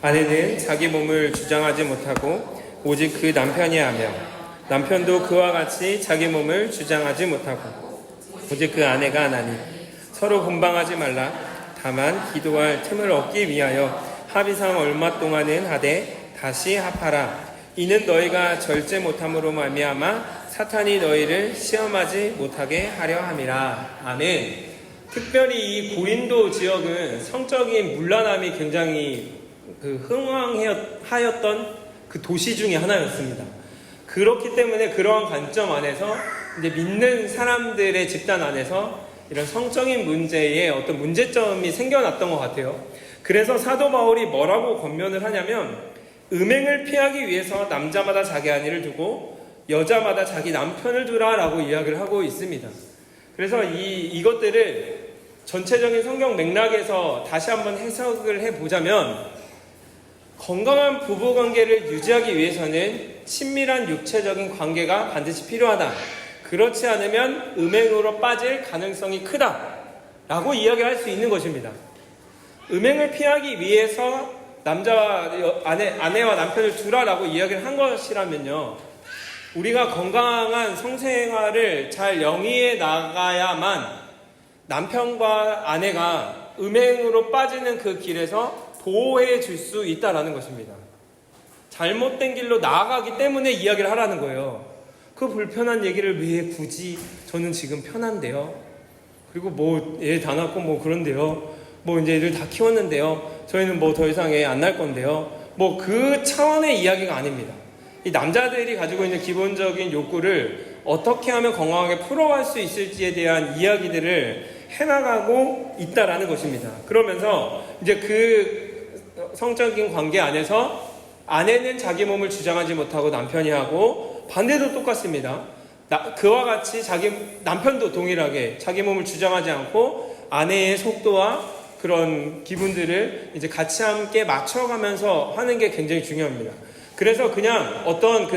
아내는 자기 몸을 주장하지 못하고 오직 그 남편이 하며 남편도 그와 같이 자기 몸을 주장하지 못하고 오직 그 아내가 하나니 서로 분방하지 말라. 다만 기도할 틈을 얻기 위하여 합의상 얼마 동안은 하되 다시 합하라. 이는 너희가 절제 못함으로 말미암아 사탄이 너희를 시험하지 못하게 하려 함이라. 아멘. 특별히 이 고린도 지역은 성적인 문란함이 굉장히 흥왕하였던 그 도시 중에 하나였습니다. 그렇기 때문에 그러한 관점 안에서 이제 믿는 사람들의 집단 안에서 이런 성적인 문제에 어떤 문제점이 생겨났던 것 같아요. 그래서 사도 바울이 뭐라고 권면을 하냐면 음행을 피하기 위해서 남자마다 자기 아내를 두고 여자마다 자기 남편을 두라라고 이야기를 하고 있습니다. 그래서 이것들을 전체적인 성경 맥락에서 다시 한번 해석을 해보자면 건강한 부부관계를 유지하기 위해서는 친밀한 육체적인 관계가 반드시 필요하다. 그렇지 않으면 음행으로 빠질 가능성이 크다라고 이야기할 수 있는 것입니다. 음행을 피하기 위해서 아내와 남편을 두라라고 이야기를 한 것이라면요, 우리가 건강한 성생활을 잘 영위해 나가야만 남편과 아내가 음행으로 빠지는 그 길에서 보호해 줄 수 있다라는 것입니다. 잘못된 길로 나아가기 때문에 이야기를 하라는 거예요. 그 불편한 얘기를 왜 굳이 저는 지금 편한데요. 그리고 애 다 낳고 그런데요. 이제 애들 다 키웠는데요. 저희는 더 이상 애 안 낳을 건데요. 그 차원의 이야기가 아닙니다. 이 남자들이 가지고 있는 기본적인 욕구를 어떻게 하면 건강하게 풀어갈 수 있을지에 대한 이야기들을 해나가고 있다라는 것입니다. 그러면서 이제 그 성적인 관계 안에서 아내는 자기 몸을 주장하지 못하고 남편이 하고 반대도 똑같습니다. 그와 같이 남편도 동일하게 자기 몸을 주장하지 않고 아내의 속도와 그런 기분들을 이제 같이 함께 맞춰가면서 하는 게 굉장히 중요합니다. 그래서 그냥 어떤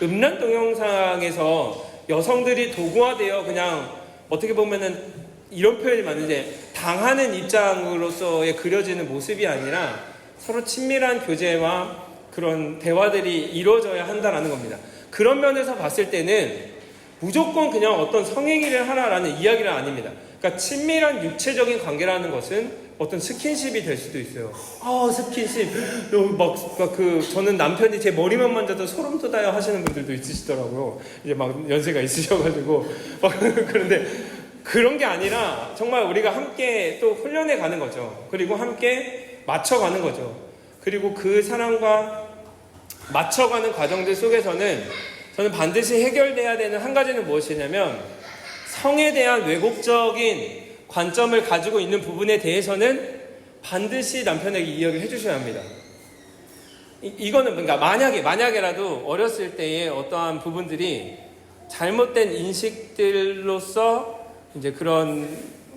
음란 동영상에서 여성들이 도구화되어 그냥 어떻게 보면은 이런 표현이 맞는데 당하는 입장으로서의 그려지는 모습이 아니라 서로 친밀한 교제와 그런 대화들이 이루어져야 한다는 겁니다. 그런 면에서 봤을 때는 무조건 그냥 어떤 성행위를 하라라는 이야기는 아닙니다. 그러니까 친밀한 육체적인 관계라는 것은 어떤 스킨십이 될 수도 있어요. 스킨십. 저는 남편이 제 머리만 만져도 소름 돋아요 하시는 분들도 있으시더라고요. 이제 연세가 있으셔가지고. 그런데 그런 게 아니라 정말 우리가 함께 또 훈련해 가는 거죠. 그리고 함께 맞춰가는 거죠. 그리고 그 사람과 맞춰가는 과정들 속에서는 저는 반드시 해결돼야 되는 한 가지는 무엇이냐면 성에 대한 왜곡적인 관점을 가지고 있는 부분에 대해서는 반드시 남편에게 이야기를 해주셔야 합니다. 이거는 그러니까 만약에라도 어렸을 때의 어떠한 부분들이 잘못된 인식들로서 이제 그런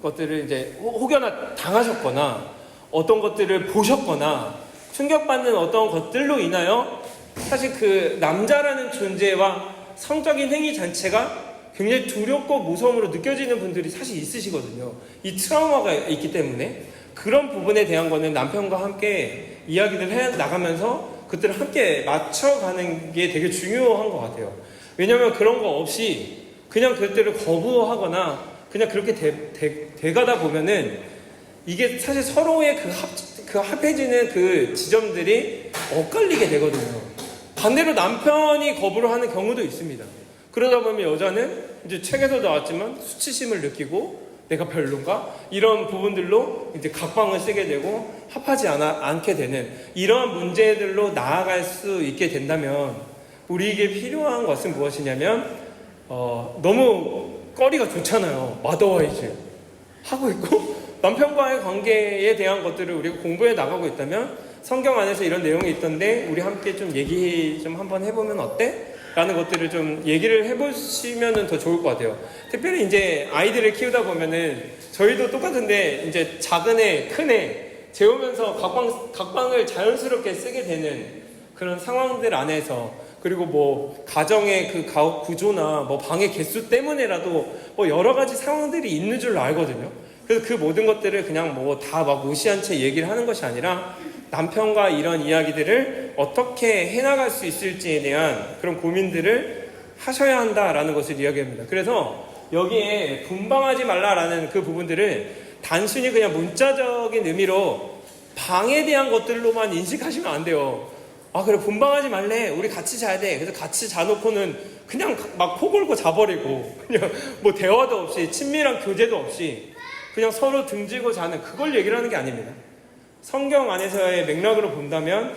것들을 이제 혹여나 당하셨거나 어떤 것들을 보셨거나 충격받는 어떤 것들로 인하여 사실 그 남자라는 존재와 성적인 행위 자체가 굉장히 두렵고 무서움으로 느껴지는 분들이 사실 있으시거든요. 이 트라우마가 있기 때문에 그런 부분에 대한 거는 남편과 함께 이야기를 해 나가면서 그들을 함께 맞춰가는 게 되게 중요한 것 같아요. 왜냐하면 그런 거 없이 그냥 그들을 거부하거나 그냥 그렇게 돼가다 보면은 이게 사실 서로의 합해지는 그 지점들이 엇갈리게 되거든요. 반대로 남편이 거부를 하는 경우도 있습니다. 그러다 보면 여자는 이제 책에서 나왔지만 수치심을 느끼고 내가 별론가? 이런 부분들로 이제 각방을 쓰게 되고 합하지 않게 되는 이러한 문제들로 나아갈 수 있게 된다면 우리에게 필요한 것은 무엇이냐면 너무 거리가 좋잖아요. 마더와이즈 하고 있고 남편과의 관계에 대한 것들을 우리가 공부해 나가고 있다면 성경 안에서 이런 내용이 있던데 우리 함께 좀 얘기 좀 한번 해보면 어때? 라는 것들을 좀 얘기를 해보시면 더 좋을 것 같아요. 특별히 이제 아이들을 키우다 보면은 저희도 똑같은데 이제 작은 애, 큰 애 재우면서 각방을 자연스럽게 쓰게 되는 그런 상황들 안에서 그리고 가정의 그 구조나 방의 개수 때문에라도 여러 가지 상황들이 있는 줄로 알거든요. 그래서 그 모든 것들을 그냥 다 무시한 채 얘기를 하는 것이 아니라 남편과 이런 이야기들을 어떻게 해나갈 수 있을지에 대한 그런 고민들을 하셔야 한다라는 것을 이야기합니다. 그래서 여기에 분방하지 말라라는 그 부분들을 단순히 그냥 문자적인 의미로 방에 대한 것들로만 인식하시면 안 돼요. 아, 그래, 분방하지 말래. 우리 같이 자야 돼. 그래서 같이 자놓고는 그냥 막 코 골고 자버리고, 그냥 뭐 대화도 없이, 친밀한 교제도 없이, 그냥 서로 등지고 자는 그걸 얘기를 하는 게 아닙니다. 성경 안에서의 맥락으로 본다면,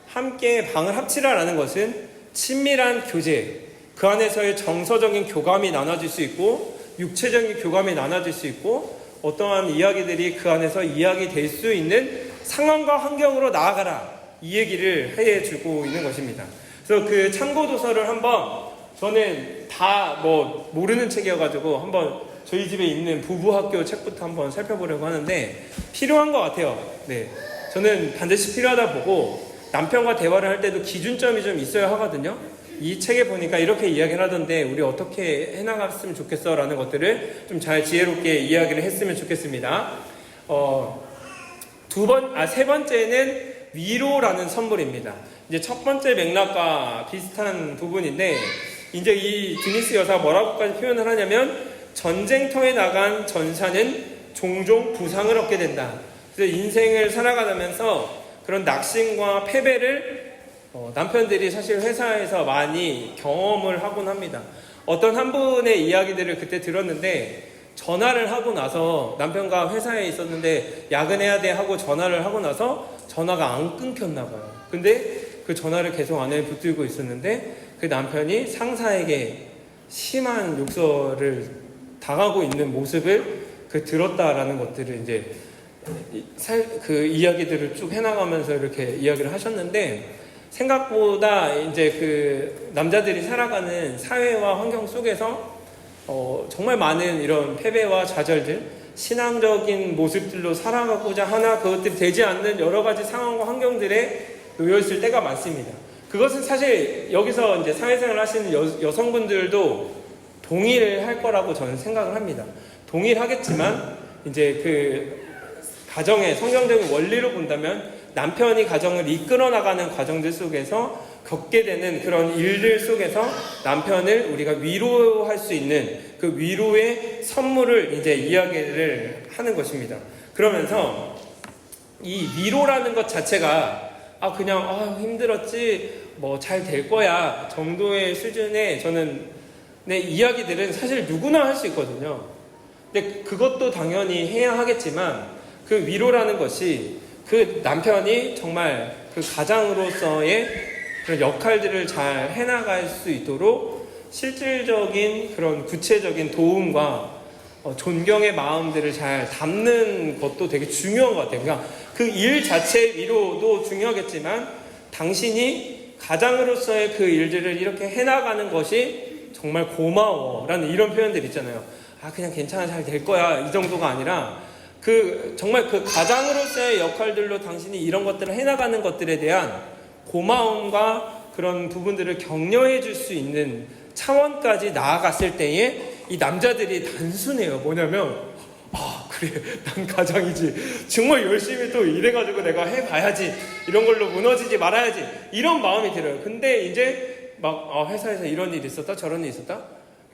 함께 방을 합치라라는 것은 친밀한 교제, 그 안에서의 정서적인 교감이 나눠질 수 있고, 육체적인 교감이 나눠질 수 있고, 어떠한 이야기들이 그 안에서 이야기될 수 있는 상황과 환경으로 나아가라. 이 얘기를 해주고 있는 것입니다. 그래서 그 참고도서를 한번, 저는 다 뭐 모르는 책이어가지고 한번 저희 집에 있는 부부학교 책부터 한번 살펴보려고 하는데 필요한 것 같아요. 네, 저는 반드시 필요하다 보고 남편과 대화를 할 때도 기준점이 좀 있어야 하거든요. 이 책에 보니까 이렇게 이야기를 하던데 우리 어떻게 해나갔으면 좋겠어 라는 것들을 좀 잘 지혜롭게 이야기를 했으면 좋겠습니다. 세 번째는 위로라는 선물입니다. 이제 첫 번째 맥락과 비슷한 부분인데, 이제 이 디니스 여사가 뭐라고까지 표현을 하냐면, 전쟁터에 나간 전사는 종종 부상을 얻게 된다. 그래서 인생을 살아가면서 그런 낙심과 패배를 남편들이 사실 회사에서 많이 경험을 하곤 합니다. 어떤 한 분의 이야기들을 그때 들었는데, 전화를 하고 나서 남편과 회사에 있었는데 야근해야 돼 하고 전화를 하고 나서 전화가 안 끊겼나 봐요. 근데 그 전화를 계속 안에 붙들고 있었는데 그 남편이 상사에게 심한 욕설을 당하고 있는 모습을 들었다라는 것들을 이제 그 이야기들을 쭉 해나가면서 이렇게 이야기를 하셨는데, 생각보다 이제 그 남자들이 살아가는 사회와 환경 속에서 정말 많은 이런 패배와 좌절들, 신앙적인 모습들로 살아가고자 하나 그것들이 되지 않는 여러 가지 상황과 환경들에 놓여있을 때가 많습니다. 그것은 사실 여기서 이제 사회생활 하시는 여성분들도 동의를 할 거라고 저는 생각을 합니다. 동의를 하겠지만, 이제 그 가정의 성경적인 원리로 본다면 남편이 가정을 이끌어 나가는 과정들 속에서 겪게 되는 그런 일들 속에서 남편을 우리가 위로할 수 있는 그 위로의 선물을 이제 이야기를 하는 것입니다. 그러면서 이 위로라는 것 자체가 그냥 힘들었지 뭐 잘 될 거야 정도의 수준의 저는 이야기들은 사실 누구나 할 수 있거든요. 근데 그것도 당연히 해야 하겠지만 그 위로라는 것이 그 남편이 정말 그 가장으로서의 그런 역할들을 잘 해나갈 수 있도록 실질적인 그런 구체적인 도움과 존경의 마음들을 잘 담는 것도 되게 중요한 것 같아요. 그러니까 그 일 자체의 위로도 중요하겠지만 당신이 가장으로서의 그 일들을 이렇게 해나가는 것이 정말 고마워라는 이런 표현들 있잖아요. 그냥 괜찮아 잘 될 거야 이 정도가 아니라 정말 그 가장으로서의 역할들로 당신이 이런 것들을 해나가는 것들에 대한 고마움과 그런 부분들을 격려해 줄 수 있는 차원까지 나아갔을 때에 이 남자들이 단순해요. 뭐냐면 그래 난 가장이지 정말 열심히 또 일해가지고 내가 해봐야지 이런 걸로 무너지지 말아야지 이런 마음이 들어요. 근데 이제 막 회사에서 이런 일이 있었다 저런 일이 있었다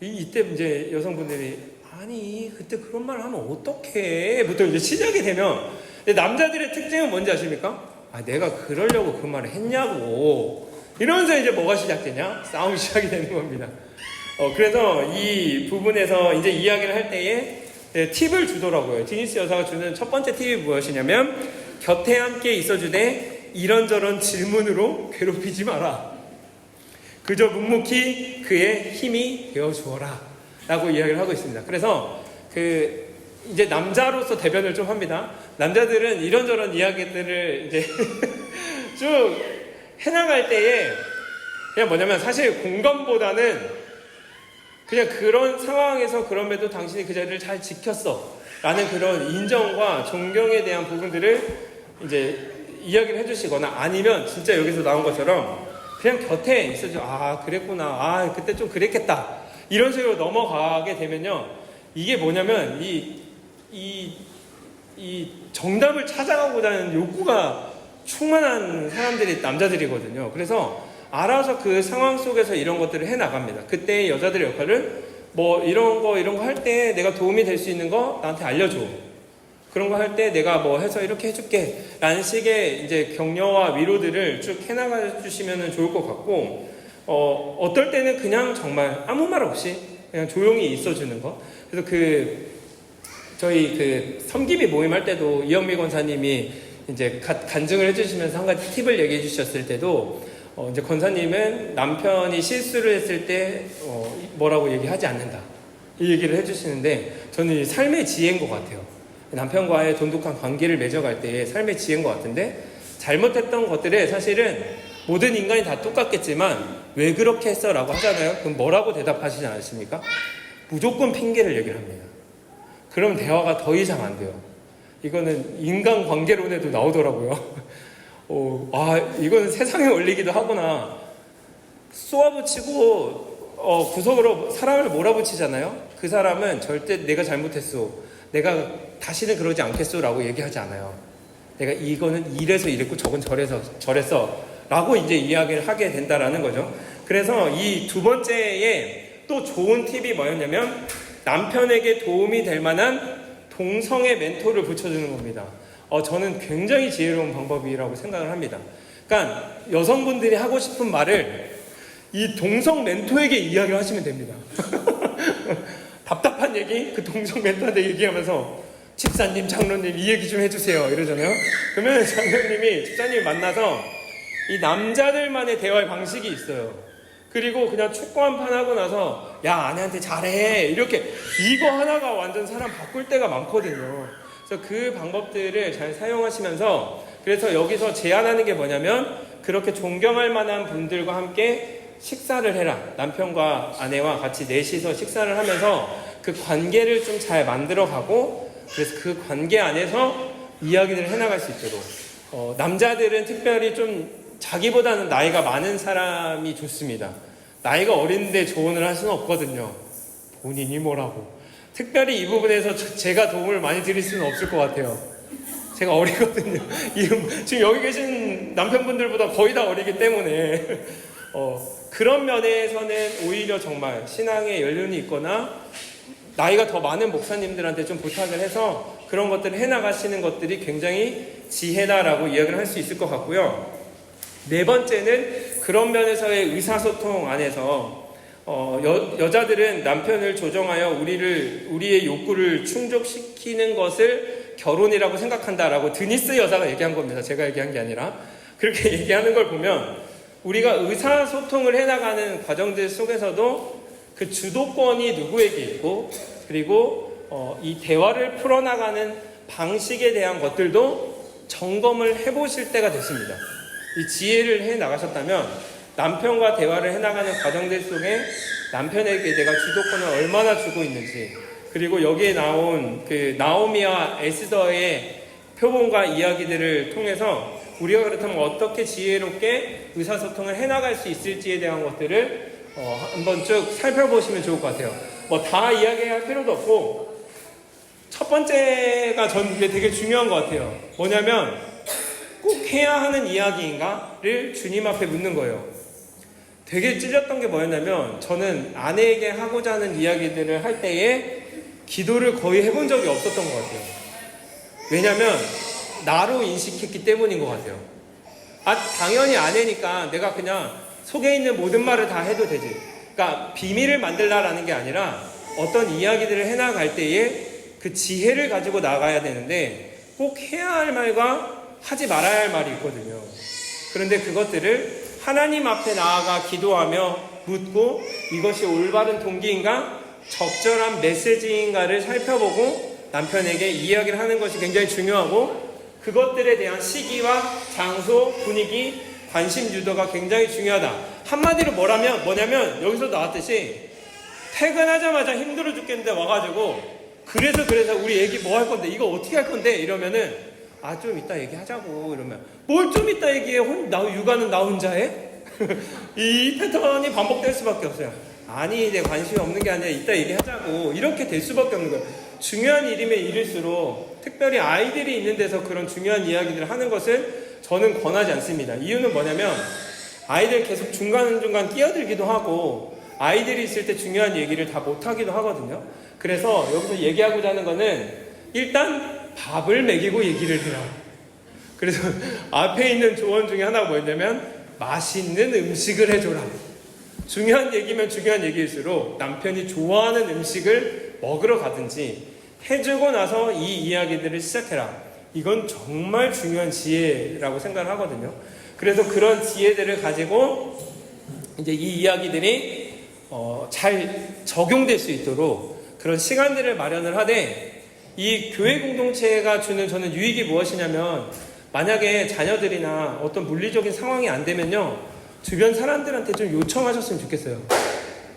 이때 이제 여성분들이 아니 그때 그런 말 하면 어떡해 부터 이제 시작이 되면, 근데 남자들의 특징은 뭔지 아십니까? 내가 그러려고 그 말을 했냐고 이러면서 이제 뭐가 시작되냐? 싸움이 시작이 되는 겁니다. 그래서 이 부분에서 이제 이야기를 할 때에 팁을 주더라고요. 디니스 여사가 주는 첫 번째 팁이 무엇이냐면, 곁에 함께 있어주되 이런저런 질문으로 괴롭히지 마라. 그저 묵묵히 그의 힘이 되어주어라 라고 이야기를 하고 있습니다. 그래서 이제 남자로서 대변을 좀 합니다. 남자들은 이런저런 이야기들을 이제 쭉 해나갈 때에 그냥 뭐냐면 사실 공감보다는 그냥 그런 상황에서 그럼에도 당신이 그 자리를 잘 지켰어 라는 그런 인정과 존경에 대한 부분들을 이제 이야기를 해주시거나, 아니면 진짜 여기서 나온 것처럼 그냥 곁에 있어줘. 그랬구나. 그때 좀 그랬겠다. 이런 식으로 넘어가게 되면요. 이게 뭐냐면 이 정답을 찾아가고자 하는 욕구가 충만한 사람들이 남자들이거든요. 그래서 알아서 그 상황 속에서 이런 것들을 해나갑니다. 그때 여자들의 역할은 뭐 이런 거 할 때 내가 도움이 될 수 있는 거 나한테 알려줘. 그런 거 할 때 내가 뭐 해서 이렇게 해줄게 라는 식의 이제 격려와 위로들을 쭉 해나가 주시면 좋을 것 같고, 어떨 때는 그냥 정말 아무 말 없이 그냥 조용히 있어주는 거. 그래서 저희 섬기비 모임 할 때도 이영미 권사님이 이제 간증을 해주시면서 한 가지 팁을 얘기해 주셨을 때도, 이제 권사님은 남편이 실수를 했을 때 뭐라고 얘기하지 않는다, 이 얘기를 해주시는데, 저는 이 삶의 지혜인 것 같아요. 남편과의 돈독한 관계를 맺어갈 때의 삶의 지혜인 것 같은데, 잘못했던 것들에 사실은 모든 인간이 다 똑같겠지만 왜 그렇게 했어? 라고 하잖아요. 그럼 뭐라고 대답하시지 않으십니까? 무조건 핑계를 얘기를 합니다. 그럼 대화가 더 이상 안 돼요. 이거는 인간관계론에도 나오더라고요. 이거는 세상의 원리기도 하구나. 쏘아붙이고 구석으로 사람을 몰아붙이잖아요. 그 사람은 절대 내가 잘못했어, 내가 다시는 그러지 않겠어 라고 얘기하지 않아요. 내가 이거는 이래서 이랬고 저건 저랬어 라고 이제 이야기를 하게 된다라는 거죠. 그래서 이 두 번째에 또 좋은 팁이 뭐였냐면, 남편에게 도움이 될 만한 동성애 멘토를 붙여주는 겁니다. 저는 굉장히 지혜로운 방법이라고 생각을 합니다. 그러니까 여성분들이 하고 싶은 말을 이 동성 멘토에게 이야기를 하시면 됩니다. 답답한 얘기 그 동성 멘토한테 얘기하면서, 집사님, 장로님 이 얘기 좀 해주세요 이러잖아요. 그러면 장로님이 집사님 만나서 이 남자들만의 대화의 방식이 있어요. 그리고 그냥 축구 한 판 하고 나서 야, 아내한테 잘해 이렇게, 이거 하나가 완전 사람 바꿀 때가 많거든요. 그래서 그 방법들을 잘 사용하시면서, 그래서 여기서 제안하는 게 뭐냐면, 그렇게 존경할 만한 분들과 함께 식사를 해라. 남편과 아내와 같이 넷이서 식사를 하면서 그 관계를 좀 잘 만들어가고, 그래서 그 관계 안에서 이야기를 해나갈 수 있도록, 남자들은 특별히 좀 자기보다는 나이가 많은 사람이 좋습니다. 나이가 어린데 조언을 할 수는 없거든요. 본인이 뭐라고. 특별히 이 부분에서 제가 도움을 많이 드릴 수는 없을 것 같아요. 제가 어리거든요. 지금 여기 계신 남편분들보다 거의 다 어리기 때문에 그런 면에서는 오히려 정말 신앙에 연륜이 있거나 나이가 더 많은 목사님들한테 좀 부탁을 해서 그런 것들을 해나가시는 것들이 굉장히 지혜다라고 이야기를 할 수 있을 것 같고요. 네 번째는 그런 면에서의 의사소통 안에서 여자들은 남편을 조정하여 우리의 욕구를 충족시키는 것을 결혼이라고 생각한다라고 드니스 여자가 얘기한 겁니다. 제가 얘기한 게 아니라. 그렇게 얘기하는 걸 보면 우리가 의사소통을 해나가는 과정들 속에서도 그 주도권이 누구에게 있고, 그리고 이 대화를 풀어나가는 방식에 대한 것들도 점검을 해보실 때가 됐습니다. 이 지혜를 해나가셨다면 남편과 대화를 해나가는 과정들 속에 남편에게 내가 주도권을 얼마나 주고 있는지, 그리고 여기에 나온 그 나오미와 에스더의 표본과 이야기들을 통해서 우리가 그렇다면 어떻게 지혜롭게 의사소통을 해나갈 수 있을지에 대한 것들을 한번 쭉 살펴보시면 좋을 것 같아요. 뭐 다 이야기할 필요도 없고, 첫 번째가 전 되게 중요한 것 같아요. 뭐냐면 꼭 해야 하는 이야기인가를 주님 앞에 묻는 거예요. 되게 찔렸던 게 뭐였냐면, 저는 아내에게 하고자 하는 이야기들을 할 때에 기도를 거의 해본 적이 없었던 것 같아요. 왜냐면 나로 인식했기 때문인 것 같아요. 당연히 아내니까 내가 그냥 속에 있는 모든 말을 다 해도 되지. 그러니까 비밀을 만들라라는 게 아니라 어떤 이야기들을 해나갈 때에 그 지혜를 가지고 나가야 되는데, 꼭 해야 할 말과 하지 말아야 할 말이 있거든요. 그런데 그것들을 하나님 앞에 나아가 기도하며 묻고, 이것이 올바른 동기인가, 적절한 메시지인가를 살펴보고 남편에게 이야기를 하는 것이 굉장히 중요하고, 그것들에 대한 시기와 장소, 분위기, 관심 유도가 굉장히 중요하다. 한마디로 뭐냐면 여기서 나왔듯이 퇴근하자마자 힘들어 죽겠는데 와가지고 그래서 우리 애기 뭐 할 건데, 이거 어떻게 할 건데 이러면은 좀 이따 얘기하자고. 이러면 뭘 좀 이따 얘기해? 육아는 나 혼자 해? 이 패턴이 반복될 수밖에 없어요. 아니, 내 관심이 없는 게 아니라 이따 얘기하자고. 이렇게 될 수밖에 없는 거예요. 중요한 일이면 일일수록, 특별히 아이들이 있는 데서 그런 중요한 이야기들을 하는 것은 저는 권하지 않습니다. 이유는 뭐냐면 아이들 계속 중간중간 끼어들기도 하고 아이들이 있을 때 중요한 얘기를 다 못하기도 하거든요. 그래서 여기서 얘기하고자 하는 거는 일단 밥을 먹이고 얘기를 해라. 그래서 앞에 있는 조언 중에 하나가 뭐였냐면 맛있는 음식을 해줘라. 중요한 얘기면 중요한 얘기일수록 남편이 좋아하는 음식을 먹으러 가든지 해주고 나서 이 이야기들을 시작해라. 이건 정말 중요한 지혜라고 생각을 하거든요. 그래서 그런 지혜들을 가지고 이제 이 이야기들이 잘 적용될 수 있도록 그런 시간들을 마련을 하되, 이 교회 공동체가 주는 저는 유익이 무엇이냐면, 만약에 자녀들이나 어떤 물리적인 상황이 안 되면요, 주변 사람들한테 좀 요청하셨으면 좋겠어요.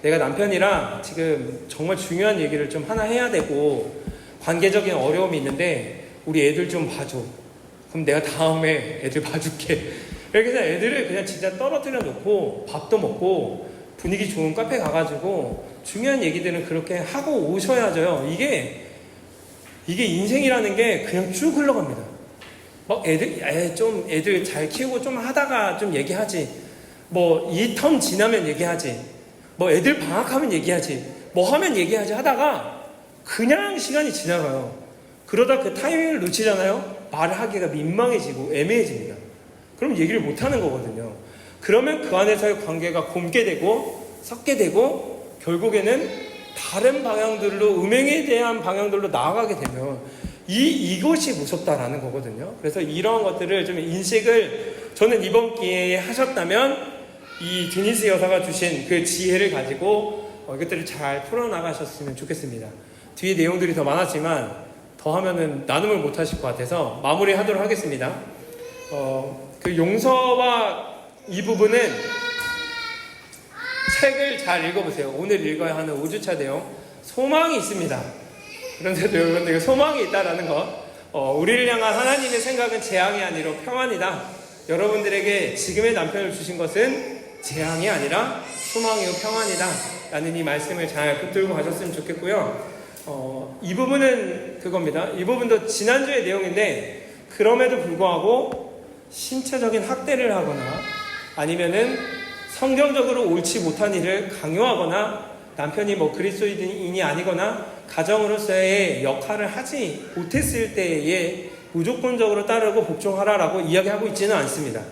내가 남편이랑 지금 정말 중요한 얘기를 좀 하나 해야 되고 관계적인 어려움이 있는데 우리 애들 좀 봐줘. 그럼 내가 다음에 애들 봐줄게. 이렇게 해서 애들을 그냥 진짜 떨어뜨려 놓고 밥도 먹고 분위기 좋은 카페 가가지고 중요한 얘기들은 그렇게 하고 오셔야죠. 이게 인생이라는 게 그냥 쭉 흘러갑니다. 막 애들 잘 키우고 좀 하다가 좀 얘기하지. 뭐 이 텀 지나면 얘기하지. 뭐 애들 방학하면 얘기하지. 뭐 하면 얘기하지 하다가 그냥 시간이 지나가요. 그러다 그 타이밍을 놓치잖아요. 말을 하기가 민망해지고 애매해집니다. 그럼 얘기를 못하는 거거든요. 그러면 그 안에서의 관계가 곪게 되고 섞게 되고 결국에는 다른 방향들로, 음행에 대한 방향들로 나아가게 되면 이것이 무섭다라는 거거든요. 그래서 이러한 것들을 좀 인식을 저는 이번 기회에 하셨다면 이 드니스 여사가 주신 그 지혜를 가지고 이것들을 잘 풀어나가셨으면 좋겠습니다. 뒤에 내용들이 더 많았지만 더 하면은 나눔을 못 하실 것 같아서 마무리하도록 하겠습니다. 그 용서와 이 부분은 책을 잘 읽어보세요. 오늘 읽어야 하는 5주차 내용, 소망이 있습니다. 그런데도 여러분들 소망이 있다라는 것, 우리를 향한 하나님의 생각은 재앙이 아니라 평안이다. 여러분들에게 지금의 남편을 주신 것은 재앙이 아니라 소망이요 평안이다 라는 이 말씀을 잘 붙들고 가셨으면 좋겠고요. 이 부분은 그겁니다. 이 부분도 지난주의 내용인데, 그럼에도 불구하고 신체적인 학대를 하거나 아니면은 성경적으로 옳지 못한 일을 강요하거나 남편이 뭐 그리스도인이 아니거나 가정으로서의 역할을 하지 못했을 때에 무조건적으로 따르고 복종하라라고 이야기하고 있지는 않습니다.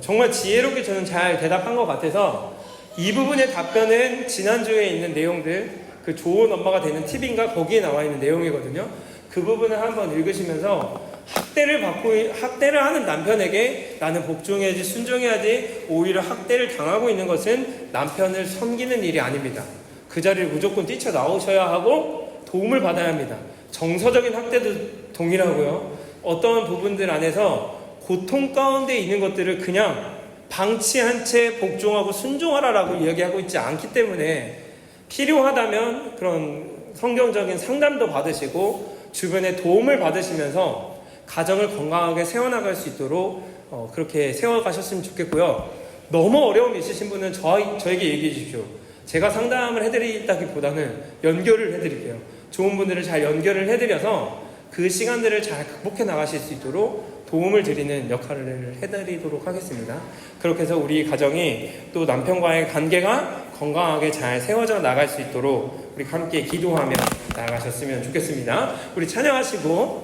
정말 지혜롭게 저는 잘 대답한 것 같아서 이 부분의 답변은 지난주에 있는 내용들, 그 좋은 엄마가 되는 팁인가 거기에 나와 있는 내용이거든요. 그 부분을 한번 읽으시면서 학대를 하는 남편에게 나는 복종해야지, 순종해야지, 오히려 학대를 당하고 있는 것은 남편을 섬기는 일이 아닙니다. 그 자리를 무조건 뛰쳐나오셔야 하고 도움을 받아야 합니다. 정서적인 학대도 동일하고요. 어떤 부분들 안에서 고통 가운데 있는 것들을 그냥 방치한 채 복종하고 순종하라라고 이야기하고 있지 않기 때문에 필요하다면 그런 성경적인 상담도 받으시고 주변에 도움을 받으시면서 가정을 건강하게 세워나갈 수 있도록 그렇게 세워가셨으면 좋겠고요. 너무 어려움이 있으신 분은 저에게 얘기해 주십시오. 제가 상담을 해드리다기보다는 연결을 해드릴게요. 좋은 분들을 잘 연결을 해드려서 그 시간들을 잘 극복해 나가실 수 있도록 도움을 드리는 역할을 해드리도록 하겠습니다. 그렇게 해서 우리 가정이 또 남편과의 관계가 건강하게 잘 세워져 나갈 수 있도록 우리 함께 기도하며 나아가셨으면 좋겠습니다. 우리 찬양하시고